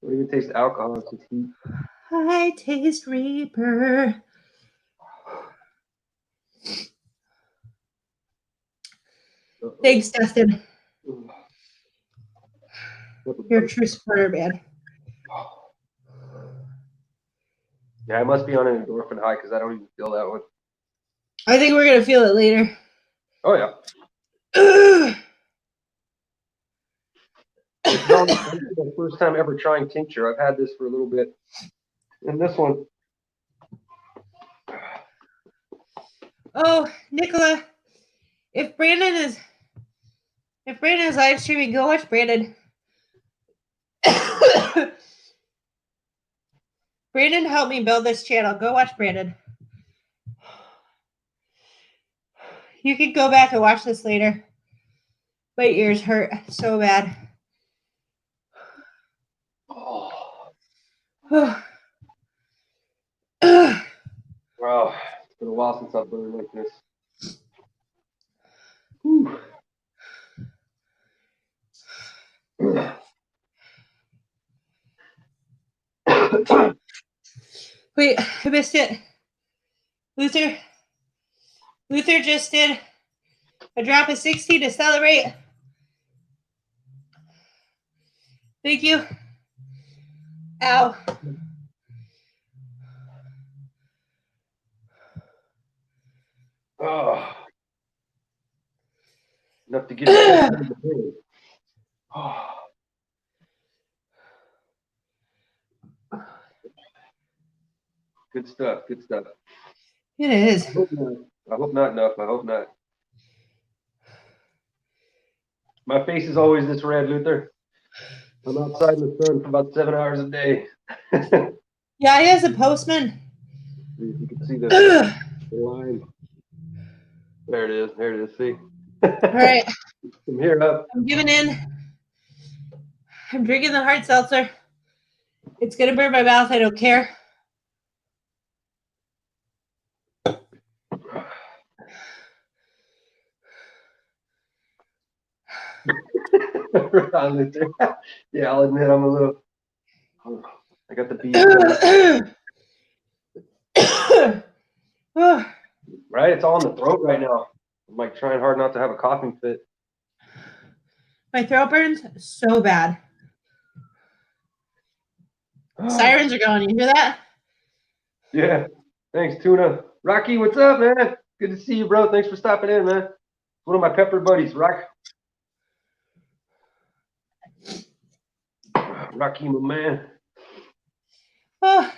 Speaker 2: don't even taste alcohol, it's just heat.
Speaker 1: I taste Reaper. Thanks, Dustin. You're a true supporter, man.
Speaker 2: Yeah, I must be on an endorphin high because I don't even feel that one.
Speaker 1: I think we're gonna feel it later.
Speaker 2: Oh yeah. No, this is the first time ever trying tincture. I've had this for a little bit. And this one.
Speaker 1: Oh, Nicola, if Brandon is live streaming, go watch Brandon. Brandon helped me build this channel. Go watch Brandon. You can go back and watch this later. My ears hurt so bad.
Speaker 2: Oh.
Speaker 1: Oh.
Speaker 2: Wow, it's been a while since I've burned like this. Whew.
Speaker 1: Wait, I missed it. Luther just did a drop of 60 to celebrate. Thank you. Ow.
Speaker 2: Oh. Enough to get it in the brain. Oh. Good stuff, good stuff.
Speaker 1: It is.
Speaker 2: I hope not enough. I hope not. My face is always this red, Luther. I'm outside in the sun for about 7 hours a day.
Speaker 1: Yaya is a postman.
Speaker 2: You can see the line. There it is. There it is. See?
Speaker 1: All right.
Speaker 2: From here up.
Speaker 1: I'm giving in. I'm drinking the hard seltzer. It's going to burn my mouth. I don't care. Yeah, I'll admit I'm a little. I got the beat. Right? It's all in the throat right now. I'm like trying hard not to have a coughing fit. My throat burns so bad. Sirens are going. You hear that?
Speaker 2: Yeah. Thanks, Tuna. Rocky, what's up, man? Good to see you, bro. Thanks for stopping in, man. One of my pepper buddies, Rocky, my man.
Speaker 1: Oh,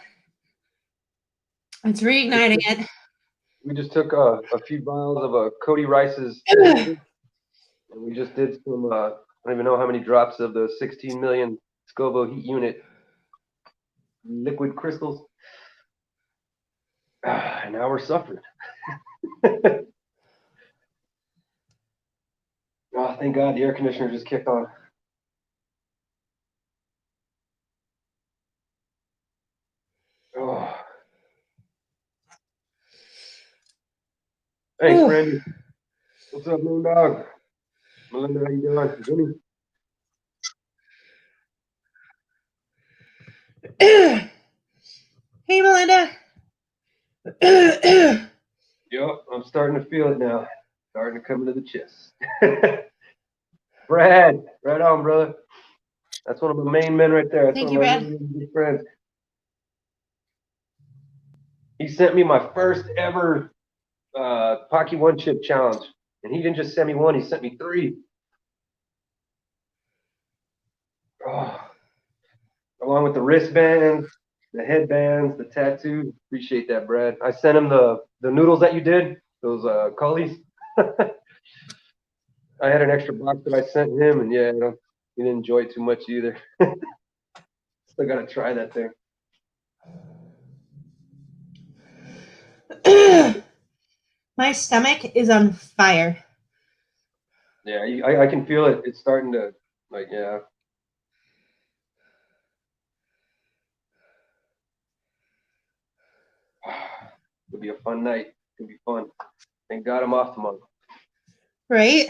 Speaker 1: it's reigniting it.
Speaker 2: We just took a few vials of Cody Rice's, and we just did some. I don't even know how many drops of the 16 million Scoville heat unit liquid crystals. And now we're suffering. Oh, thank God the air conditioner just kicked on. Oh. Thanks, Randy. What's up, Moon Dog? Melinda, how you doing? Jimmy?
Speaker 1: Hey, Melinda.
Speaker 2: Yep, I'm starting to feel it now. Starting to come into the chest. Brad, right on, brother. That's one of my main men right there. That's
Speaker 1: Thank
Speaker 2: one
Speaker 1: you,
Speaker 2: of my
Speaker 1: Brad.
Speaker 2: really good friends. He sent me my first ever Pocky One Chip challenge. And he didn't just send me one, he sent me 3. Oh. Along with the wristbands, the headbands, the tattoos. Appreciate that, Brad. I sent him the noodles that you did, those cullies. I had an extra box that I sent him, and yeah, he didn't enjoy it too much either. Still got to try that thing.
Speaker 1: My stomach is on fire.
Speaker 2: Yeah, I can feel it. It's starting to, like, yeah. It'll be a fun night. It'll be fun. Thank God I'm off tomorrow.
Speaker 1: Right?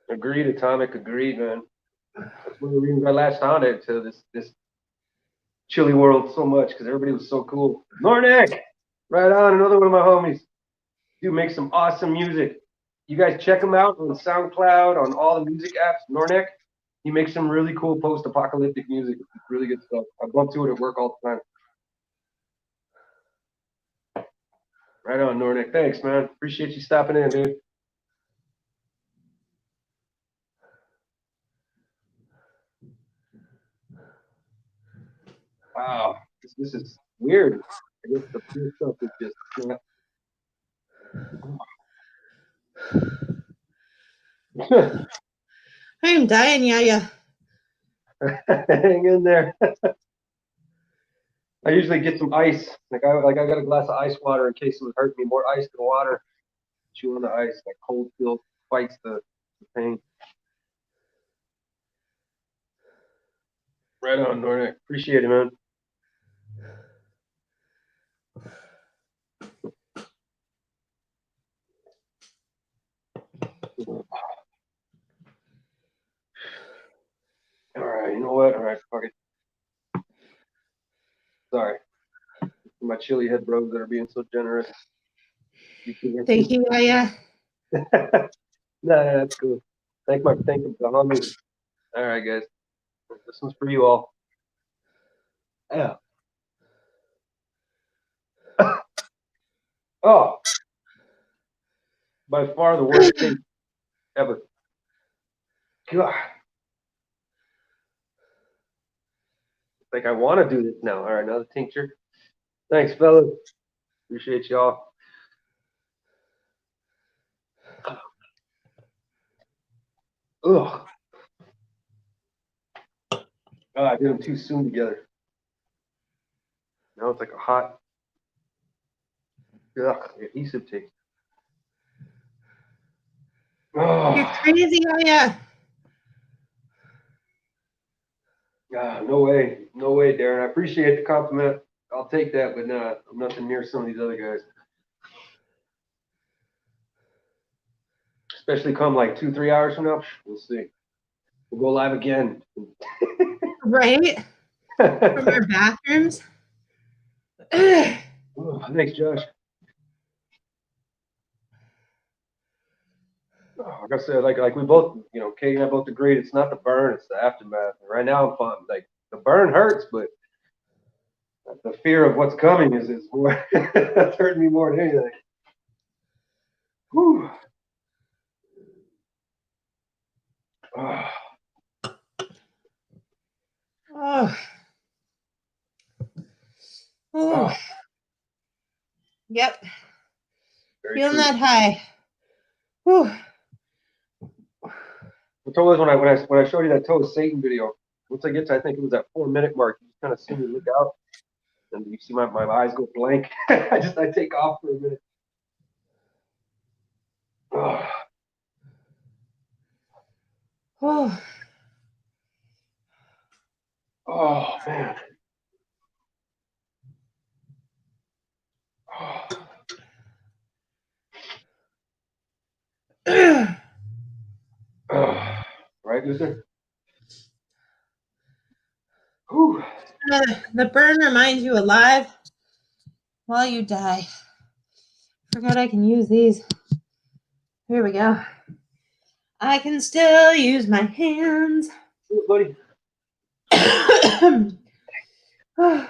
Speaker 2: Agreed, Atomic. Agreed, man. That's one of the reasons I latched on to this chilly world so much, because everybody was so cool. Nornek, right on. Another one of my homies. Dude makes some awesome music. You guys check him out on SoundCloud, on all the music apps. Nornek, he makes some really cool post-apocalyptic music. It's really good stuff. I bump to it at work all the time. Right on, Nornek. Thanks, man. Appreciate you stopping in, dude. Wow, this is weird. I guess the pure stuff is just not.
Speaker 1: I am dying, Yaya.
Speaker 2: Hang in there. I usually get some ice. I got a glass of ice water in case it would hurt me. More ice than water. Chew on the ice. Like cold still fights the pain. Right on, Nornick. Appreciate it, man. All right, you know what? All right, fuck it. Sorry. My chili head bros that are being so generous.
Speaker 1: Thank you, Yaya.
Speaker 2: Nah, that's cool. Thank the homies. All right, guys. This one's for you all. Yeah. Oh, by far the worst thing ever. God. Like I want to do this now. All right, another tincture. Thanks, fellas. Appreciate y'all. Ugh. Oh, I did them too soon together. Now it's like a hot, adhesive taste. Oh.
Speaker 1: You're crazy, Yaya.
Speaker 2: No way, Darren. I appreciate the compliment. I'll take that, but no, I'm nothing near some of these other guys. Especially come like 2-3 hours from now. We'll see. We'll go live again.
Speaker 1: Right? From our bathrooms.
Speaker 2: Oh, thanks, Josh. Oh, like I said, like we both, Kate and I both agreed, it's not the burn, it's the aftermath. And right now, I'm fine. Like the burn hurts, but the fear of what's coming is more that's hurting me more than anything. Whew. Oh.
Speaker 1: Oh. Oh. Yep.
Speaker 2: Very
Speaker 1: Feeling
Speaker 2: true.
Speaker 1: that high. Whew.
Speaker 2: I told us when I showed you that toe Satan video. Once I get to, I think it was that 4-minute mark, you just kind of see me look out, and you see my eyes go blank. I take off for a minute. Oh.
Speaker 1: Oh.
Speaker 2: Oh man. Oh. Right, Luther? Whew.
Speaker 1: The burn reminds you alive while you die. Forgot I can use these. Here we go. I can still use my hands.
Speaker 2: Ooh, buddy.
Speaker 1: Oh.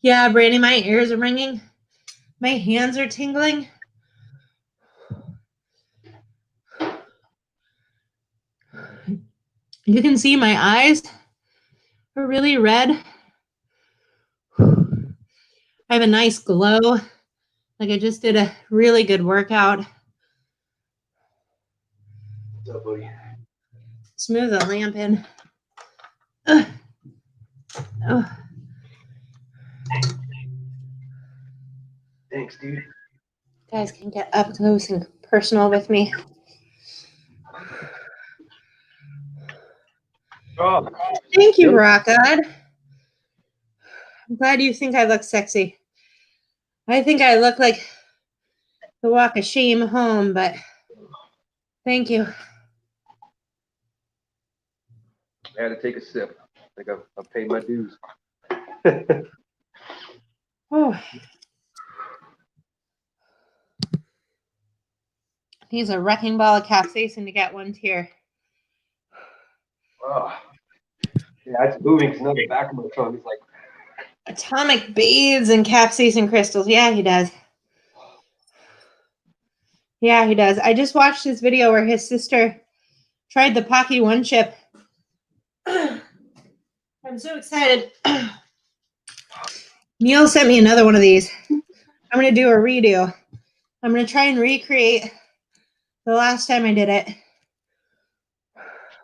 Speaker 1: Yeah, Brandy, my ears are ringing. My hands are tingling. You can see my eyes are really red. I have a nice glow. Like I just did a really good workout.
Speaker 2: What's up, buddy?
Speaker 1: Smooth the lamp in. Oh.
Speaker 2: Thanks, dude.
Speaker 1: Guys can get up close and personal with me.
Speaker 2: Oh,
Speaker 1: Thank you, Rock God. I'm glad you think I look sexy. I think I look like the walk of shame home, but thank you.
Speaker 2: I had to take a sip. I think I've paid my dues.
Speaker 1: Oh. He's a wrecking ball of capsaicin to get one tear.
Speaker 2: Oh. Yeah, it's moving because now the back of my tongue is like.
Speaker 1: Atomic beads and capsaicin crystals. Yeah, he does. Yeah, he does. I just watched his video where his sister tried the Pocky One chip. I'm so excited. Neil sent me another one of these. I'm going to do a redo. I'm going to try and recreate the last time I did it,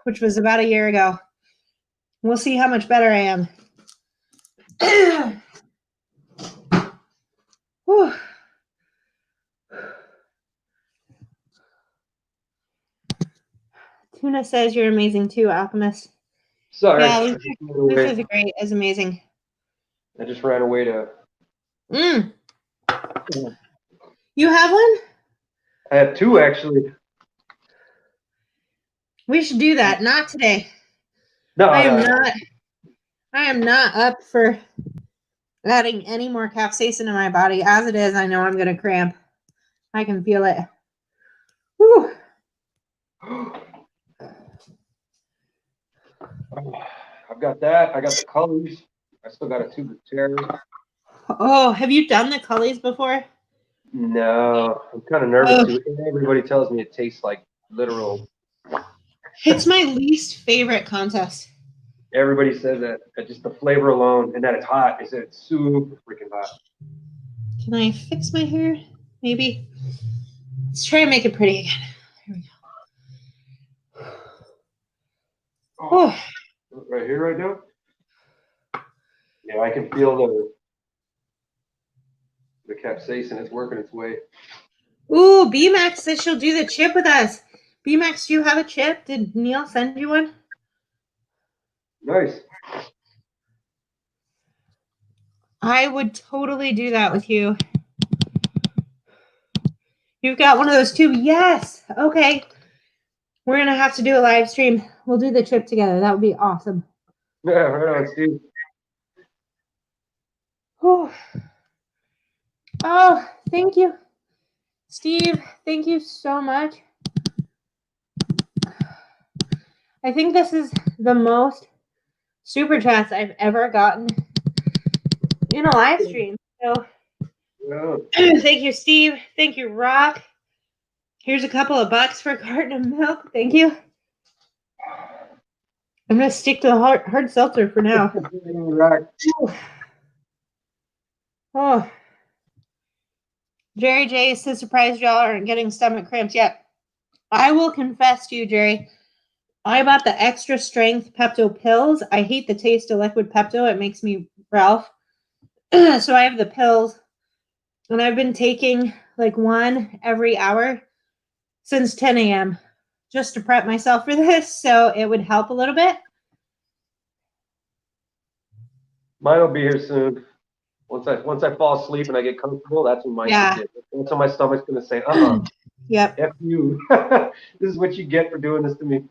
Speaker 1: which was about a year ago. We'll see how much better I am. Whew. Tuna says you're amazing too, Alchemist.
Speaker 2: Sorry.
Speaker 1: Yeah, Lutharthegreat is amazing.
Speaker 2: I just ran away to.
Speaker 1: You have one?
Speaker 2: I have two actually.
Speaker 1: We should do that. Not today.
Speaker 2: No,
Speaker 1: I am
Speaker 2: no.
Speaker 1: not. I am not up for adding any more capsaicin in my body. As it is, I know I'm going to cramp. I can feel it. Whew.
Speaker 2: I've got that. I got the colors. I still got a tube of cherry.
Speaker 1: Oh, have you done the Cullies before?
Speaker 2: No, I'm kind of nervous too. Everybody tells me it tastes like literal.
Speaker 1: It's my least favorite contest.
Speaker 2: Everybody says that just the flavor alone and that it's hot. They said it's super freaking hot.
Speaker 1: Can I fix my hair? Maybe. Let's try and make it pretty again. Here we go.
Speaker 2: Oh, right here, right now. Yeah, I can feel the capsaicin. It's working its way.
Speaker 1: Ooh, B-Max says she'll do the chip with us. B-Max, do you have a chip? Did Neil send you one?
Speaker 2: Nice.
Speaker 1: I would totally do that with you. You've got one of those too? Yes. Okay. We're going to have to do a live stream. We'll do the chip together. That would be awesome.
Speaker 2: Yeah, right on, Steve.
Speaker 1: Oh, thank you. Steve, thank you so much. I think this is the most super chats I've ever gotten in a live stream. So thank you, Steve. Thank you, Rock. Here's a couple of bucks for a carton of milk. Thank you. I'm going to stick to the hard seltzer for now. Oh. Jerry J says surprised y'all aren't getting stomach cramps yet. I will confess to you, Jerry, I bought the extra strength Pepto pills. I hate the taste of liquid Pepto. It makes me Ralph. So I have the pills, and I've been taking like one every hour since 10 a.m. just to prep myself for this, so it would help a little bit.
Speaker 2: Mine will be here soon. Once I fall asleep and I get comfortable, that's when mine should get. That's when my stomach's gonna say,
Speaker 1: Yep.
Speaker 2: F you. This is what you get for doing this to me.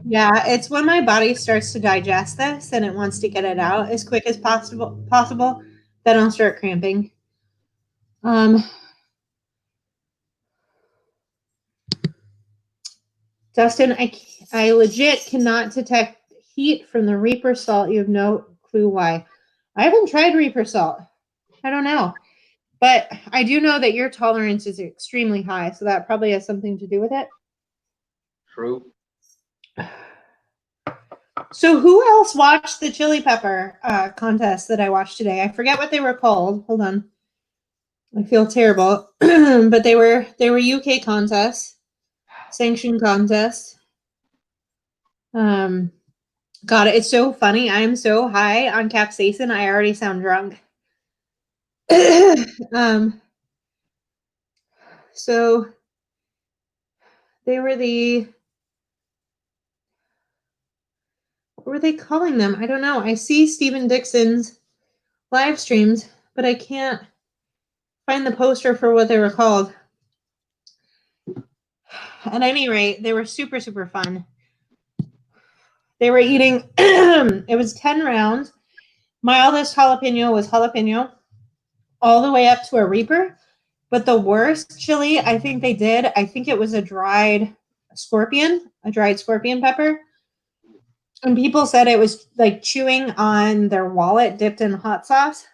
Speaker 1: Yeah, it's when my body starts to digest this and it wants to get it out as quick as possible, then I'll start cramping. Dustin, I legit cannot detect heat from the Reaper salt. You have no clue why. I haven't tried Reaper salt. I don't know. But I do know that your tolerance is extremely high, so that probably has something to do with it.
Speaker 2: True.
Speaker 1: So who else watched the chili pepper contest that I watched today? I forget what they were called. Hold on. I feel terrible. But they were UK contests, sanctioned contests. God, it's so funny. I'm so high on capsaicin, I already sound drunk. So they were what were they calling them? I don't know. I see Stephen Dixon's live streams, but I can't find the poster for what they were called. At any rate, they were super, super fun. They were eating, it was 10 rounds. Mildest jalapeno was jalapeno, all the way up to a Reaper. But the worst chili I think they did, I think it was a dried scorpion pepper. And people said it was like chewing on their wallet dipped in hot sauce.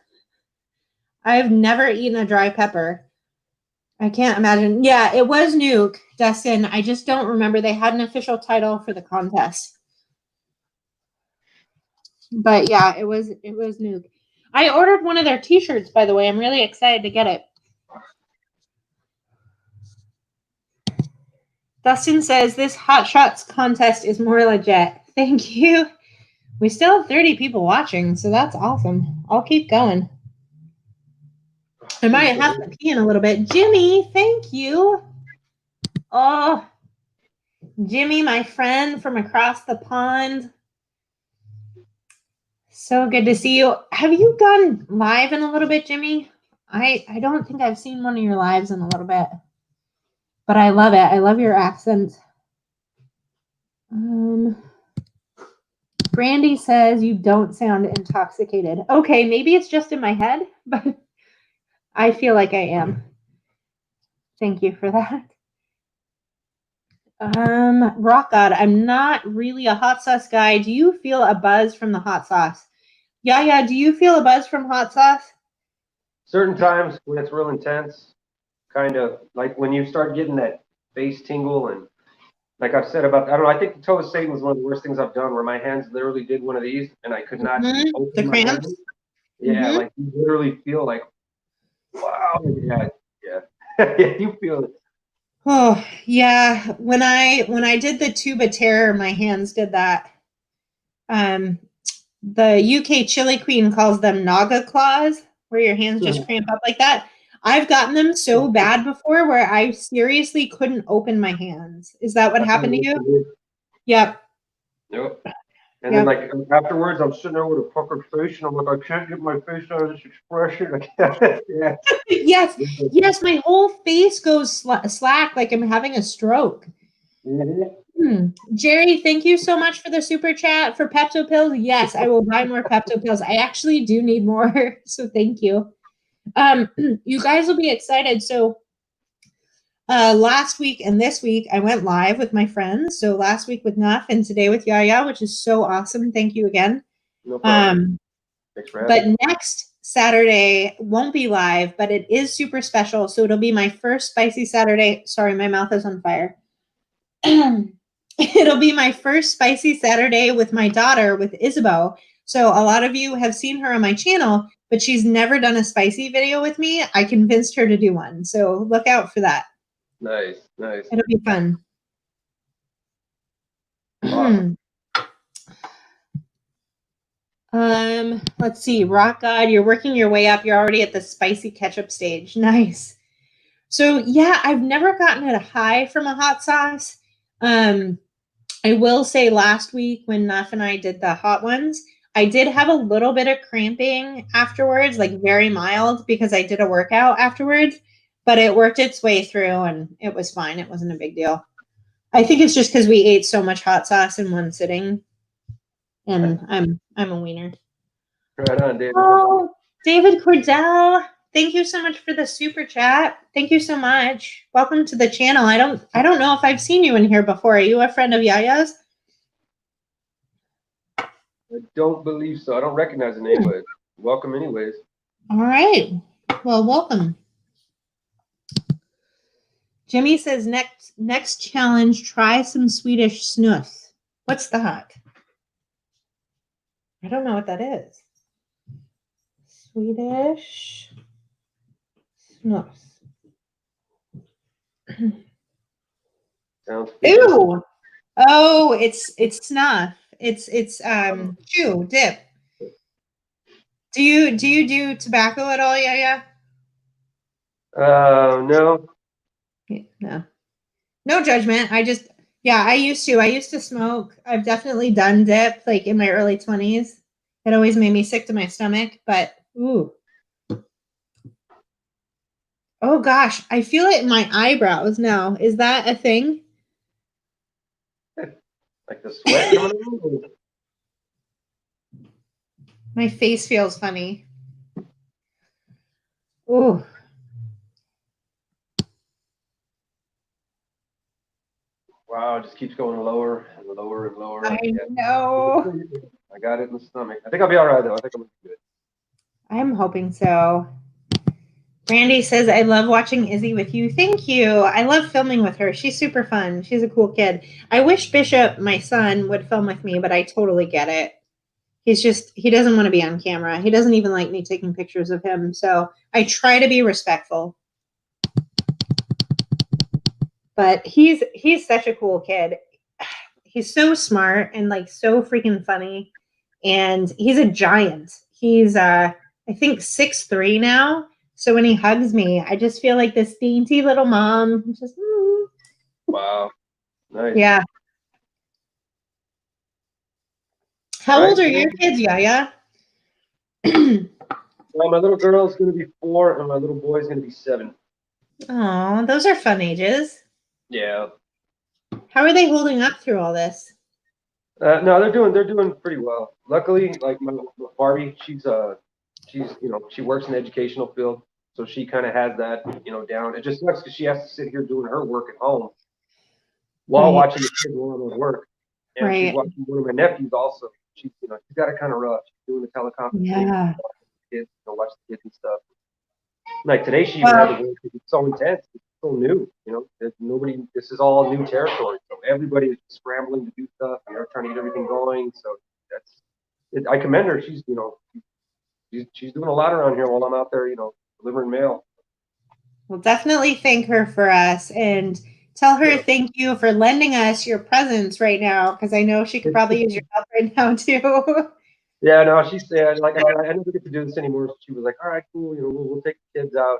Speaker 1: I've never eaten a dry pepper. I can't imagine. Yeah, it was Nuke, Dustin. I just don't remember. They had an official title for the contest. But yeah, it was Nuke. I ordered one of their t-shirts, by the way. I'm really excited to get it. Dustin says this Hot Shots contest is more legit. Thank you. We still have 30 people watching, so that's awesome. I'll keep going. I might have to pee in a little bit. Jimmy, thank you. Oh, Jimmy, my friend from across the pond. So good to see you. Have you gone live in a little bit, Jimmy? I don't think I've seen one of your lives in a little bit. But I love it. I love your accent. Brandy says you don't sound intoxicated. Okay, maybe it's just in my head, but I feel like I am. Thank you for that. Rock God, I'm not really a hot sauce guy. Do you feel a buzz from the hot sauce? Yeah, do you feel a buzz from hot sauce?
Speaker 2: Certain times when it's real intense, kind of like when you start getting that face tingle, and like I've said about, I don't know, I think the toe of Satan was one of the worst things I've done, where my hands literally did one of these and I could not open
Speaker 1: The
Speaker 2: my
Speaker 1: cramps?
Speaker 2: hands. Yeah, like you literally feel like, wow, yeah, yeah, you feel it.
Speaker 1: Oh yeah, when I did the tuba terror, my hands did that. The UK chili queen calls them naga claws, where your hands just cramp up like that. I've gotten them so bad before where I seriously couldn't open my hands. Is that what happened to you? Yep.
Speaker 2: Yep. And then like afterwards, I'm sitting there with a puckered face, and I'm like, I can't get my face out of this expression. Yeah.
Speaker 1: Yes, my whole face goes slack like I'm having a stroke. Jerry, thank you so much for the super chat for Pepto pills. Yes, I will buy more Pepto pills. I actually do need more, so thank you. You guys will be excited. So last week and this week I went live with my friends. So last week with Nuff and today with Yaya, which is so awesome. Thank you again.
Speaker 2: No problem. Thanks for having me.
Speaker 1: But next Saturday won't be live, but it is super special. So it'll be my first Spicy Saturday. Sorry, my mouth is on fire. It'll be my first Spicy Saturday with my daughter, with Isabeau. So a lot of you have seen her on my channel, but she's never done a spicy video with me. I convinced her to do one. So look out for that.
Speaker 2: Nice.
Speaker 1: It'll be fun.
Speaker 2: Awesome.
Speaker 1: Let's see. Rock God, you're working your way up. You're already at the spicy ketchup stage. Nice. So yeah, I've never gotten a high from a hot sauce. I will say last week when Nuff and I did the hot ones, I did have a little bit of cramping afterwards, like very mild, because I did a workout afterwards, but it worked its way through and it was fine. It wasn't a big deal. I think it's just because we ate so much hot sauce in one sitting, and I'm a wiener.
Speaker 2: Right on, David.
Speaker 1: Oh, David Cordell, thank you so much for the super chat. Thank you so much. Welcome to the channel. I don't know if I've seen you in here before. Are you a friend of Yaya's?
Speaker 2: I don't believe so. I don't recognize the name, but welcome anyways.
Speaker 1: All right. Well, welcome. Jimmy says next challenge, try some Swedish snus. What's that? I don't know what that is. Swedish snus.
Speaker 2: Sounds
Speaker 1: Ew. Oh, it's snuff. It's chew dip. Do you do tobacco at all, Yaya?
Speaker 2: No.
Speaker 1: No. No judgment. I used to smoke. I've definitely done dip like in my early 20s. It always made me sick to my stomach, but ooh. Oh gosh, I feel it in my eyebrows now. Is that a thing?
Speaker 2: Like the sweat coming out?
Speaker 1: My face feels funny. Ooh.
Speaker 2: Wow, it just keeps going lower and lower and lower.
Speaker 1: I know.
Speaker 2: I got it in the stomach. I think I'll be all right though. I think I'm good.
Speaker 1: I'm hoping so. Randy says, I love watching Izzy with you. Thank you. I love filming with her. She's super fun. She's a cool kid. I wish Bishop, my son, would film with me, but I totally get it. He doesn't want to be on camera. He doesn't even like me taking pictures of him. So I try to be respectful. But he's such a cool kid. He's so smart and like so freaking funny. And he's a giant. He's I think 6'3" now. So when he hugs me, I just feel like this dainty little mom. Just
Speaker 2: Wow. Nice.
Speaker 1: Yeah. How old are your kids, Yaya?
Speaker 2: Well, my little girl's going to be 4 and my little boy's going to be 7.
Speaker 1: Oh, those are fun ages.
Speaker 2: Yeah.
Speaker 1: How are they holding up through all this?
Speaker 2: No, they're doing pretty well. Luckily, like my Barbie, she's she works in the educational field, so she kind of has that down. It just sucks because she has to sit here doing her work at home while watching the kids while I'm at work, and she's watching one of my nephews also. She's she's got it kind of rough. She's doing the teleconference thing, kids, watch the kids and stuff. Like today, she even had to work because it's so intense. It's so new, nobody. This is all new territory, so everybody is scrambling to do stuff. Trying to get everything going. So I commend her. She's she's doing a lot around here while I'm out there, delivering mail.
Speaker 1: Well, definitely thank her for us and tell her thank you for lending us your presence right now because I know she could probably use your help right now too.
Speaker 2: Yeah, no, she said like I never get to do this anymore. So she was like, all right, cool, we'll take the kids out.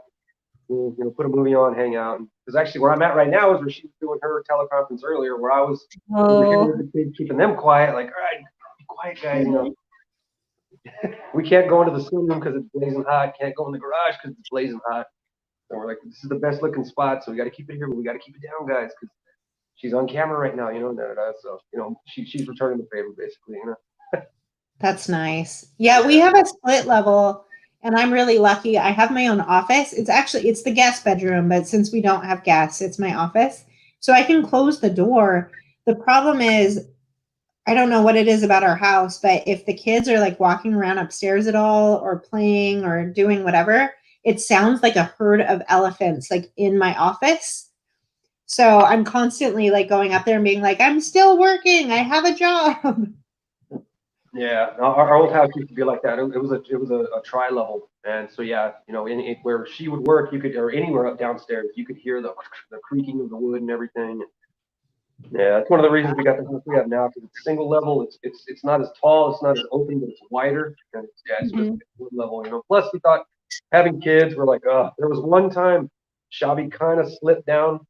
Speaker 2: We'll put a movie on, hang out. Because actually, where I'm at right now is where she was doing her teleconference earlier, where I was over here with the kids, keeping them quiet. Like, all right, be quiet, guys. We can't go into the swim room because it's blazing hot. Can't go in the garage because it's blazing hot. So we're like, this is the best looking spot, so we got to keep it here, but we got to keep it down, guys, because she's on camera right now. So she's returning the favor, basically.
Speaker 1: That's nice. Yeah, we have a split level. And I'm really lucky. I have my own office. It's the guest bedroom, but since we don't have guests, it's my office. So I can close the door. The problem is, I don't know what it is about our house, but if the kids are like walking around upstairs at all or playing or doing whatever, it sounds like a herd of elephants like in my office. So I'm constantly like going up there and being like, I'm still working. I have a job.
Speaker 2: Yeah, our old house used to be like that. It was a tri-level, and so where she would work, you could, or anywhere up downstairs, you could hear the creaking of the wood and everything. Yeah, that's one of the reasons we got the house we have now because it's single level. It's not as tall, it's not as open, but it's wider, and it's just one level. Plus, we thought having kids, we're like, oh, there was one time Shabby kind of slipped down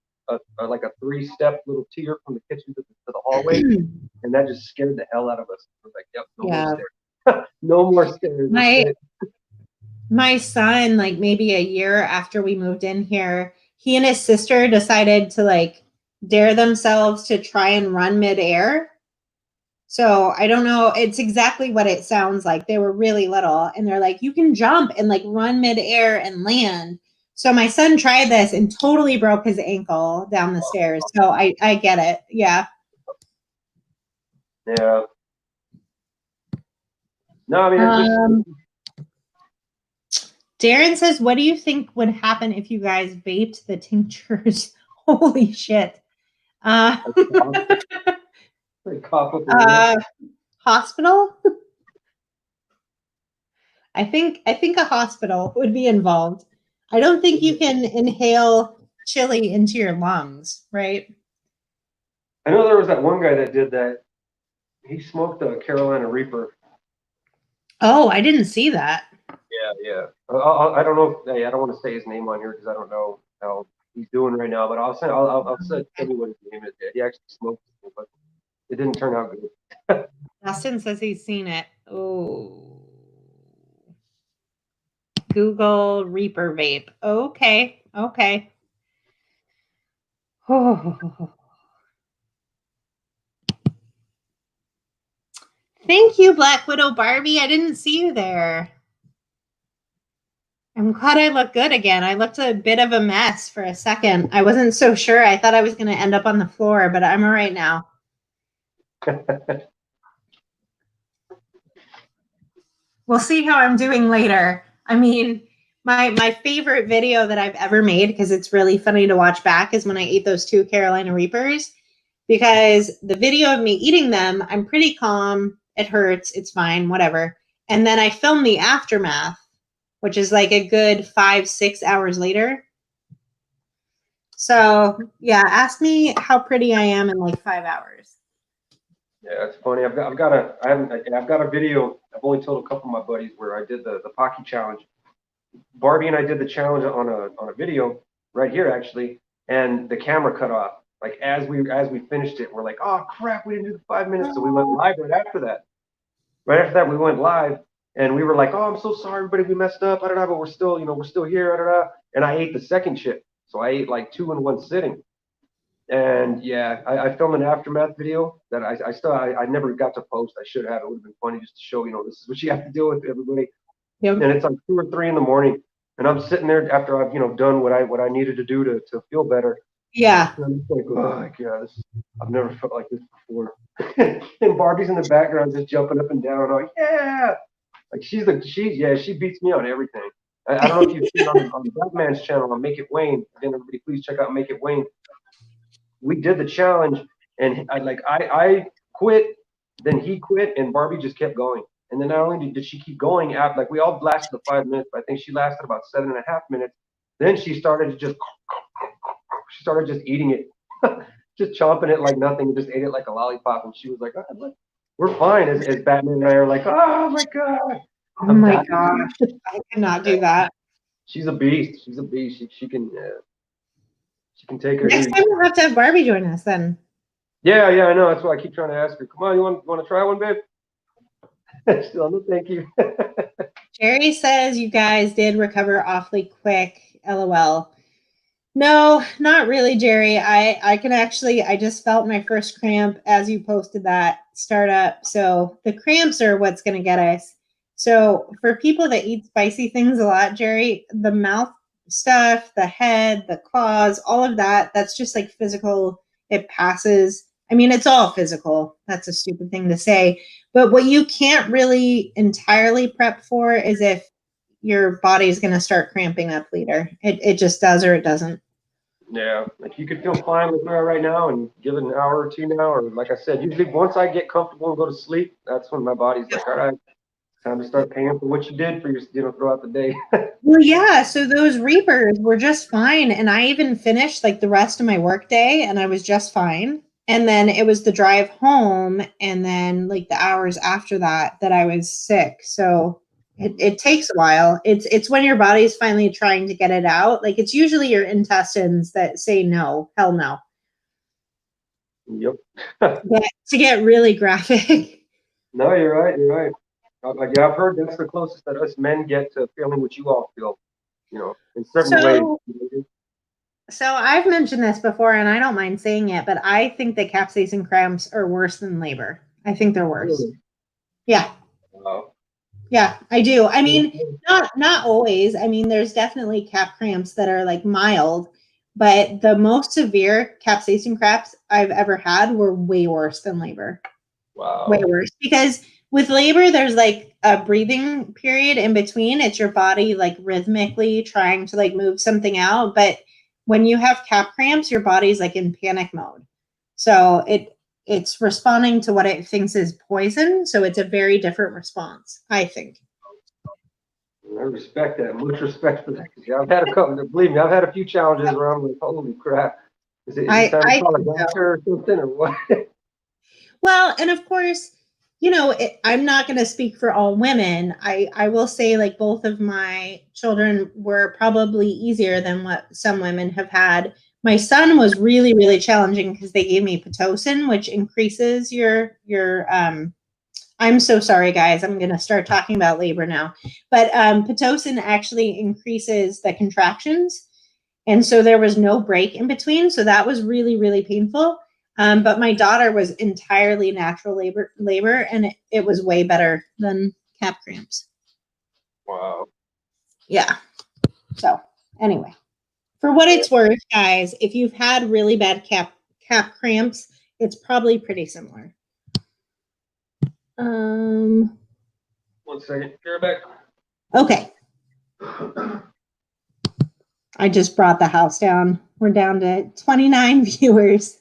Speaker 2: like a 3-step little tier from the kitchen to the hallway, and that just scared the hell out of us. We're like, yep, no more stairs. No more stairs.
Speaker 1: My son, like maybe a year after we moved in here, he and his sister decided to like dare themselves to try and run midair. So I don't know. It's exactly what it sounds like. They were really little and they're like, you can jump and like run midair and land. So my son tried this and totally broke his ankle down the stairs. So I get it. Yeah.
Speaker 2: Yeah. No, I mean,
Speaker 1: Darren says, what do you think would happen if you guys vaped the tinctures? Holy shit. Hospital? I think a hospital would be involved. I don't think you can inhale chili into your lungs, right?
Speaker 2: I know there was that one guy that did that. He smoked a Carolina Reaper.
Speaker 1: Oh, I didn't see that.
Speaker 2: Yeah. I don't know. I don't want to say his name on here because I don't know how he's doing right now. But I'll tell you what his name is. He actually smoked it, but it didn't turn out good.
Speaker 1: Austin says he's seen it. Oh. Google Reaper vape. Okay. Oh. Thank you, Black Widow Barbie. I didn't see you there. I'm glad I look good again. I looked a bit of a mess for a second. I wasn't so sure. I thought I was going to end up on the floor, but I'm all right now. We'll see how I'm doing later. I mean, My favorite video that I've ever made, because it's really funny to watch back, is when I ate those 2 Carolina Reapers. Because the video of me eating them, I'm pretty calm. It hurts. It's fine. Whatever. And then I filmed the aftermath, which is like a good 5-6 hours later. So yeah, ask me how pretty I am in like 5 hours.
Speaker 2: Yeah, it's funny. I've got a video. I've only told a couple of my buddies where I did the Pocky challenge. Barbie and I did the challenge on a video right here actually, and the camera cut off. Like as we finished it, we're like, oh crap, we didn't do the 5 minutes, so we went live right after that. Right after that, we went live, and we were like, oh, I'm so sorry, everybody, we messed up, but we're still, we're still here, and I ate the second chip, so I ate like 2 in one sitting. And yeah, I filmed an aftermath video that I never got to post. I should have. It would have been funny just to show, this is what you have to deal with, everybody.
Speaker 1: Yep.
Speaker 2: And it's like 2 or 3 in the morning, and I'm sitting there after I've done what I needed to do to feel better.
Speaker 1: Yeah.
Speaker 2: And I'm just like, oh yeah, I've never felt like this before. And Barbie's in the background just jumping up and down. I'm like, yeah, like she beats me on everything. I don't know if you've seen on Batman's channel on Make It Wayne. Again, everybody, please check out Make It Wayne. We did the challenge, and I quit, then he quit, and Barbie just kept going. And then not only did she keep going, like we all lasted the 5 minutes, but I think she lasted about 7.5 minutes. Then she started just eating it, just chomping it like nothing, and just ate it like a lollipop. And she was like, oh, we're fine. As Batman and I are like, oh my god,
Speaker 1: oh my gosh, I cannot do that.
Speaker 2: She's a beast. She's a beast. She can take her.
Speaker 1: Next time we'll have to have Barbie join us then.
Speaker 2: Yeah, I know. That's why I keep trying to ask her. Come on, you want to try one, babe? Still, no, thank you.
Speaker 1: Jerry says you guys did recover awfully quick. LOL. No, not really, Jerry. I can actually, I just felt my first cramp as you posted that startup. So the cramps are what's going to get us. So for people that eat spicy things a lot, Jerry, the mouth stuff, the head, the claws, all of that, that's just like physical. It passes. I mean, it's all physical. That's a stupid thing to say. But what you can't really entirely prep for is if your body's going to start cramping up later. It just does or it doesn't.
Speaker 2: Yeah, like you could feel fine with her right now and give it an hour or two now, or like I said, usually once I get comfortable and go to sleep, that's when my body's like, all right, time to start paying for what you did for your, throughout the day.
Speaker 1: Well, yeah. So those Reapers were just fine. And I even finished like the rest of my work day and I was just fine. And then it was the drive home and then like the hours after that I was sick. So it takes a while. It's when your body's finally trying to get it out. Like it's usually your intestines that say no, hell no.
Speaker 2: Yep.
Speaker 1: to get really graphic.
Speaker 2: No, you're right. You're right. I've heard that's the closest that us men get to feeling what you all feel, in certain ways.
Speaker 1: So I've mentioned this before, and I don't mind saying it, but I think that capsaicin cramps are worse than labor. I think they're worse.
Speaker 2: Really?
Speaker 1: Yeah.
Speaker 2: Wow.
Speaker 1: Yeah, I do. I mean, not always. I mean, there's definitely cap cramps that are like mild, but the most severe capsaicin cramps I've ever had were way worse than labor.
Speaker 2: Wow.
Speaker 1: Way worse. Because with labor, there's like a breathing period in between. It's your body like rhythmically trying to like move something out. But when you have cap cramps, your body's like in panic mode. So it's responding to what it thinks is poison. So it's a very different response, I think.
Speaker 2: I respect that. Much respect for that. Yeah, I've had a couple. Believe me, I've had a few challenges where I'm like, holy crap. Is it time to call a doctor or something or what?
Speaker 1: Well, and of course, I'm not going to speak for all women. I will say like both of my children were probably easier than what some women have had. My son was really, really challenging because they gave me Pitocin, which increases your I'm so sorry, guys. I'm going to start talking about labor now. But Pitocin actually increases the contractions. And so there was no break in between. So that was really, really painful. But my daughter was entirely natural labor, and it was way better than cap cramps.
Speaker 2: Wow.
Speaker 1: Yeah. So anyway, for what it's worth, guys, if you've had really bad cap cramps, it's probably pretty similar.
Speaker 2: 1 second. You're back.
Speaker 1: Okay. I just brought the house down. We're down to 29 viewers.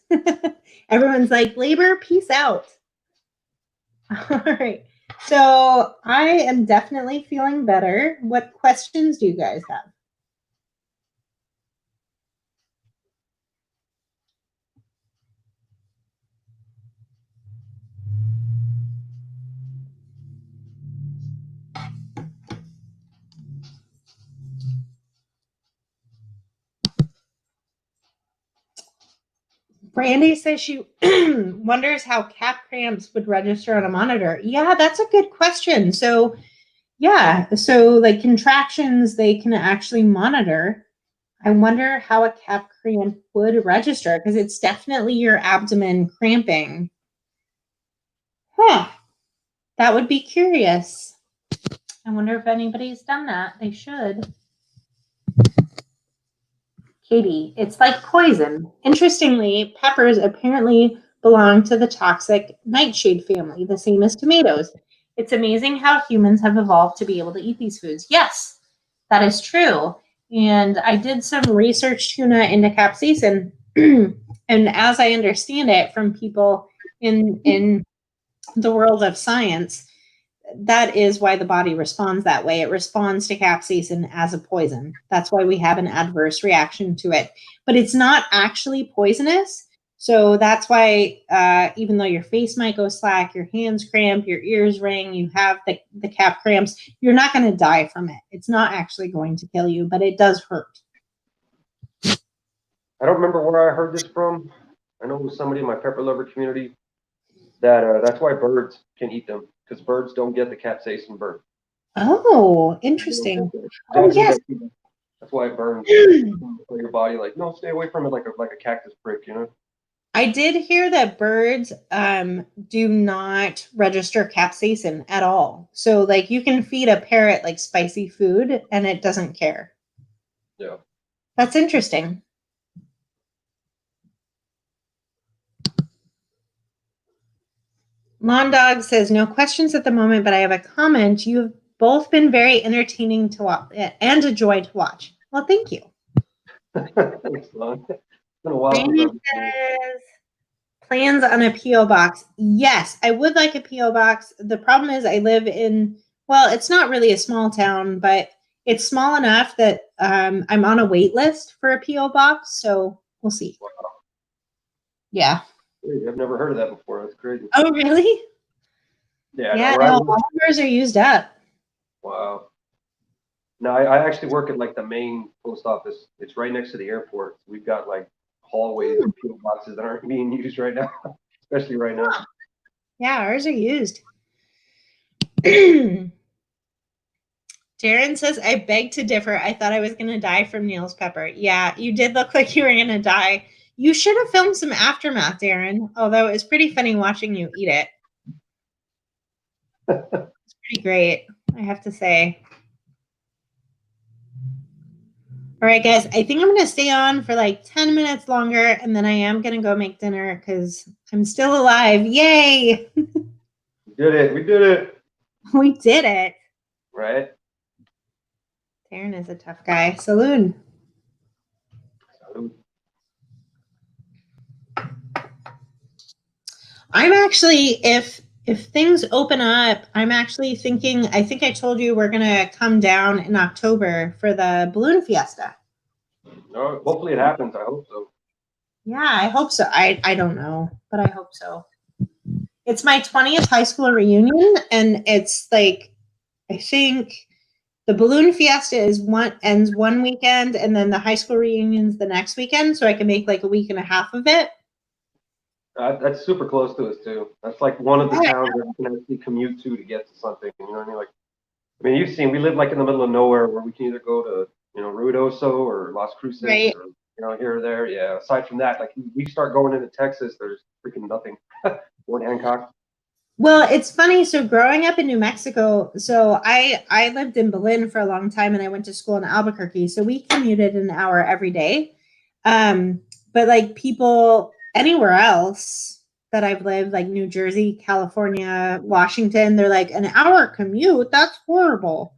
Speaker 1: Everyone's like, labor, peace out. All right. So I am definitely feeling better. What questions do you guys have? Brandy says she wonders how cap cramps would register on a monitor. Yeah, that's a good question. So, yeah, so like contractions, they can actually monitor. I wonder how a cap cramp would register because it's definitely your abdomen cramping. Huh, that would be curious. I wonder if anybody's done that. They should. Katie, it's like poison. Interestingly, peppers apparently belong to the toxic nightshade family, the same as tomatoes. It's amazing how humans have evolved to be able to eat these foods. Yes, that is true. And I did some research, tuna, into capsaicin. And as I understand it from people in the world of science, that is why the body responds that way. It responds to capsaicin as a poison. That's why we have an adverse reaction to it. But it's not actually poisonous. So that's why, even though your face might go slack, your hands cramp, your ears ring, you have the cap cramps, you're not going to die from it. It's not actually going to kill you, but it does hurt.
Speaker 2: I don't remember where I heard this from. I know it was somebody in my pepper lover community that that's why birds can eat them because birds don't get the capsaicin burn.
Speaker 1: Oh, interesting. Oh,
Speaker 2: Exactly.
Speaker 1: yes.
Speaker 2: That's why it burns your body. Like, no, stay away from it like a cactus prick, you know?
Speaker 1: I did hear that birds do not register capsaicin at all. So, like, you can feed a parrot like spicy food and it doesn't care.
Speaker 2: Yeah.
Speaker 1: That's interesting. Lawn Dog says, no questions at the moment, but I have a comment. You've both been very entertaining to watch and a joy to watch. Well, thank you.
Speaker 2: Thanks, Lon. It's been a while since
Speaker 1: Randy says, plans on a P.O. box. Yes, I would like a P.O. box. The problem is I live in, well, it's not really a small town, but it's small enough that I'm on a wait list for a P.O. box. So we'll see.
Speaker 2: Wow.
Speaker 1: Yeah.
Speaker 2: I've never heard of that before. That's crazy.
Speaker 1: Oh, really?
Speaker 2: Yeah.
Speaker 1: Yeah, no, all of ours are used up.
Speaker 2: Wow. No, I actually work at like the main post office. It's right next to the airport. We've got like hallways of PO boxes that aren't being used right now, especially right now.
Speaker 1: Yeah, ours are used. Darren says, I beg to differ. I thought I was going to die from Neil's pepper. Yeah, you did look like you were going to die. You should have filmed some aftermath, Darren, although it was pretty funny watching you eat it. It's pretty great, I have to say. All right, guys, I think I'm going to stay on for like 10 minutes longer, and then I am going to go make dinner because I'm still alive. Yay!
Speaker 2: We did it. We did it.
Speaker 1: We did it.
Speaker 2: Right?
Speaker 1: Darren is a tough guy. Saloon. I'm actually, if things open up, I'm actually thinking, I think I told you we're going to come down in October for the balloon fiesta.
Speaker 2: Oh, hopefully it happens. I hope so.
Speaker 1: Yeah, I hope so. I don't know, but I hope so. It's my 20th high school reunion, and it's like, I think the balloon fiesta ends one weekend, and then the high school reunion's the next weekend, so I can make like a week and a half of it.
Speaker 2: That's super close to us too. That's like one of the towns that you can actually commute to get to something. You know what I mean? Like, I mean, you've seen we live like in the middle of nowhere where we can either go to Ruidoso or Las Cruces,
Speaker 1: right?
Speaker 2: Or here or there. Yeah. Aside from that, like we start going into Texas, there's freaking nothing. Fort Hancock.
Speaker 1: Well, it's funny. So growing up in New Mexico, so I lived in Berlin for a long time, and I went to school in Albuquerque. So we commuted an hour every day. But like people anywhere else that I've lived, like New Jersey, California, Washington, they're like an hour commute. That's horrible.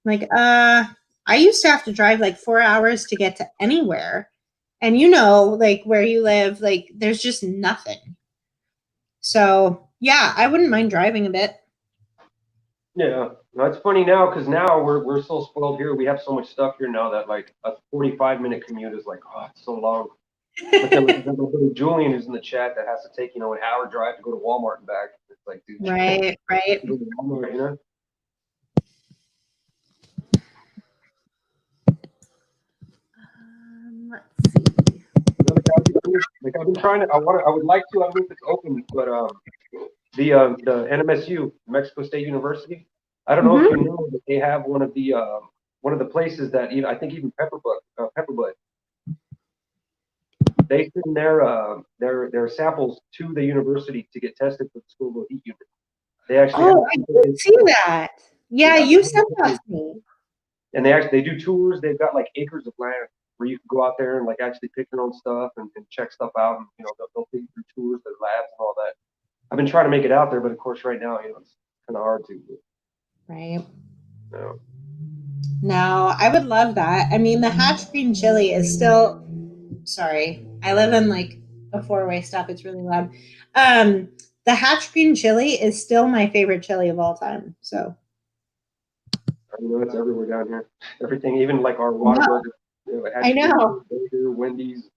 Speaker 1: Like, I used to have to drive like 4 hours to get to anywhere. And you know, like where you live, like there's just nothing. So yeah, I wouldn't mind driving a bit.
Speaker 2: Yeah, no, it's funny now because now we're so spoiled here. We have so much stuff here now that like a 45-minute commute is like, oh, it's so long. But then there's little Julian who's in the chat that has to take, an hour drive to go to Walmart and back. It's like, dude,
Speaker 1: Right, right.
Speaker 2: go to Walmart,
Speaker 1: Let's see.
Speaker 2: Like I've been trying to, I would like to, I don't know if it's open, but the NMSU, Mexico State University. I don't know if you know that they have one of the places that I think even Pepperbud, they send their samples to the university to get tested for the school heat unit. They actually
Speaker 1: Oh, I did see that. Yeah, you sent that to me.
Speaker 2: and they do tours. They've got like acres of land where you can go out there and like actually pick your own stuff and check stuff out, and they'll take you through tours, their labs and all that. I've been trying to make it out there, but of course right now it's kind of hard to.
Speaker 1: Right.
Speaker 2: No.
Speaker 1: No, I would love that. I mean, the hatch green chili is still. Sorry, I live in like a four-way stop. It's really loud. The hatch green chili is still my favorite chili of all time. So.
Speaker 2: I know it's everywhere down here. Everything, even like our Whataburger.
Speaker 1: I know.
Speaker 2: Burger, Wendy's.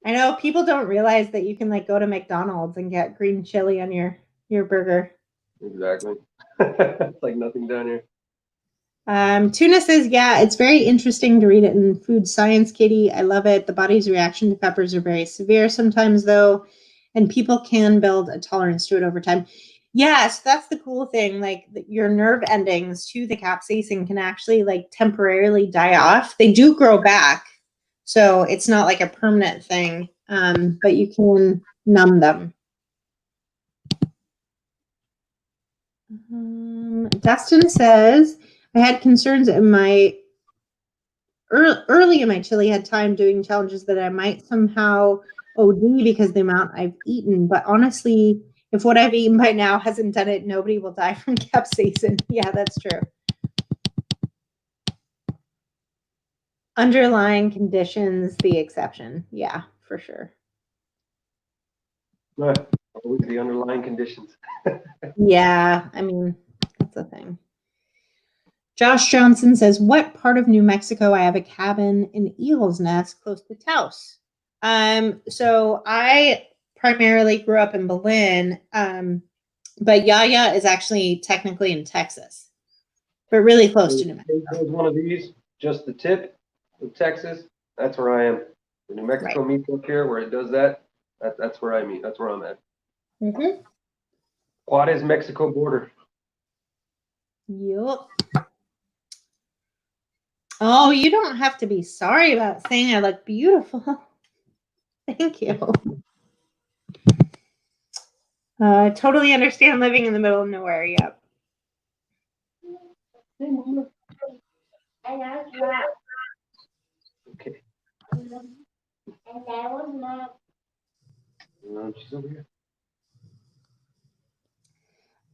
Speaker 1: I know people don't realize that you can like go to McDonald's and get green chili on your burger.
Speaker 2: Exactly. It's like nothing down here.
Speaker 1: Tuna says, yeah, it's very interesting to read it in Food Science, Katie. I love it. The body's reaction to peppers are very severe sometimes, though, and people can build a tolerance to it over time. Yes, that's the cool thing. Like your nerve endings to the capsaicin can actually like temporarily die off. They do grow back, so it's not like a permanent thing, but you can numb them. Dustin says, I had concerns in my early in my chili had time doing challenges that I might somehow OD because of the amount I've eaten. But honestly, if what I've eaten by now hasn't done it, nobody will die from capsaicin. Yeah, that's true. Underlying conditions, the exception. Yeah, for sure.
Speaker 2: Always the underlying conditions.
Speaker 1: Yeah, I mean, that's a thing. Josh Johnson says, what part of New Mexico? I have a cabin in Eagle's Nest close to Taos. So I primarily grew up in Berlin, but Yaya is actually technically in Texas, but really close to New Mexico.
Speaker 2: One of these, just the tip of Texas. That's where I am. The New Mexico meets up here, where it does that. That's where I meet. That's where I'm at. Juarez, Mexico border.
Speaker 1: Yup. Oh, you don't have to be sorry about saying I look beautiful. Thank you. Totally understand living in the middle of nowhere. Yep.
Speaker 2: Okay. And that was not. She's over here.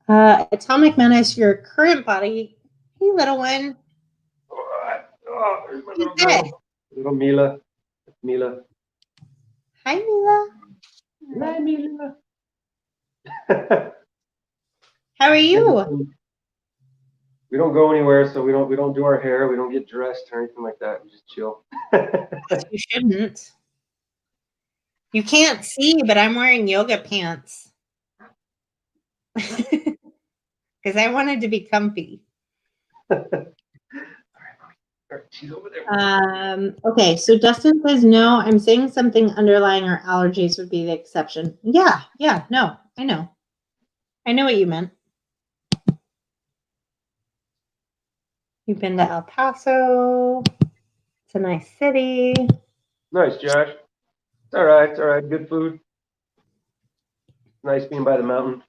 Speaker 1: Atomic Menace, your current body. Hey, little one.
Speaker 2: Oh, there's my little girl. Little Mila. Mila.
Speaker 1: Hi, Mila.
Speaker 2: Hi, Mila.
Speaker 1: How are you?
Speaker 2: We don't go anywhere, so we don't do our hair. We don't get dressed or anything like that. We just chill.
Speaker 1: You shouldn't. You can't see, but I'm wearing yoga pants because I wanted to be comfy.
Speaker 2: She's over there.
Speaker 1: Okay, so Dustin says no. I'm saying something underlying or allergies would be the exception. Yeah, no, I know what you meant. You've been to El Paso. It's a nice city.
Speaker 2: Nice, Josh. It's all right. It's all right. Good food. Nice being by the mountain.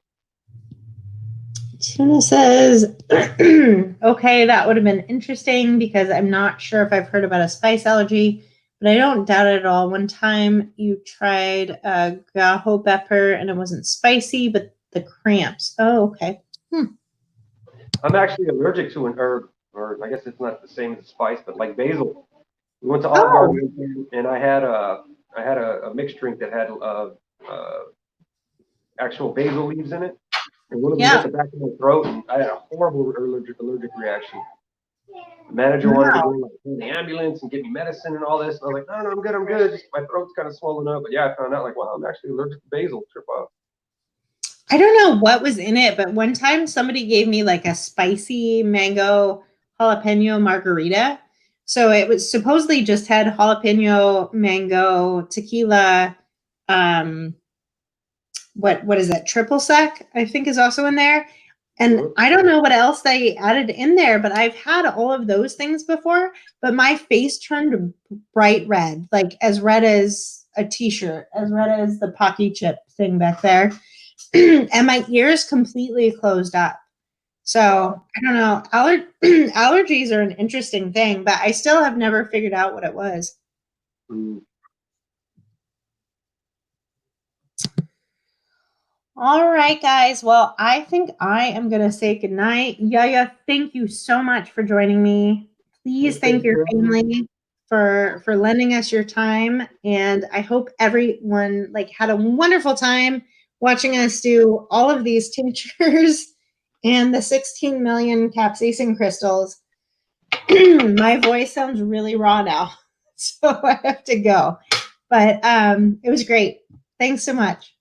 Speaker 1: Tuna says, okay, that would have been interesting because I'm not sure if I've heard about a spice allergy, but I don't doubt it at all. One time you tried gajo pepper and it wasn't spicy, but the cramps. Oh, okay.
Speaker 2: I'm actually allergic to an herb. or I guess it's not the same as spice, but like basil. We went to Olive
Speaker 1: Oh,
Speaker 2: Garden and I had a mixed drink that had actual basil leaves in it, and one of them hit
Speaker 1: yeah.
Speaker 2: the back of my throat, and I had a horrible allergic reaction. The manager wanted to
Speaker 1: Wow.
Speaker 2: go like call the ambulance and give me medicine and all this, and I was like, no, I'm good, I'm good. Just my throat's kind of swollen up, but yeah, I found out like, wow, I'm actually allergic to basil. Trip off.
Speaker 1: I don't know what was in it, but one time somebody gave me like a spicy mango jalapeno margarita. So it was supposedly just had jalapeno, mango, tequila, um, what is that? Triple sec, I think is also in there. And
Speaker 2: Mhm.
Speaker 1: I don't know what else they added in there, but I've had all of those things before. But my face turned bright red, like as red as a t-shirt, as red as the Pocky chip thing back there. And my ears completely closed up. So
Speaker 2: Wow.
Speaker 1: I don't know. Allergies are an interesting thing, but I still have never figured out what it was.
Speaker 2: Mm.
Speaker 1: All right, guys. Well, I think I am going to say goodnight. Yaya, thank you so much for joining me. Please
Speaker 2: Well,
Speaker 1: thank
Speaker 2: thank
Speaker 1: your
Speaker 2: you.
Speaker 1: family for lending us your time, and I hope everyone like had a wonderful time watching us do all of these tinctures and the 16 million capsaicin crystals. My voice sounds really raw now, so I have to go. But it was great. Thanks so much.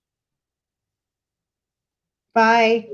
Speaker 1: Bye.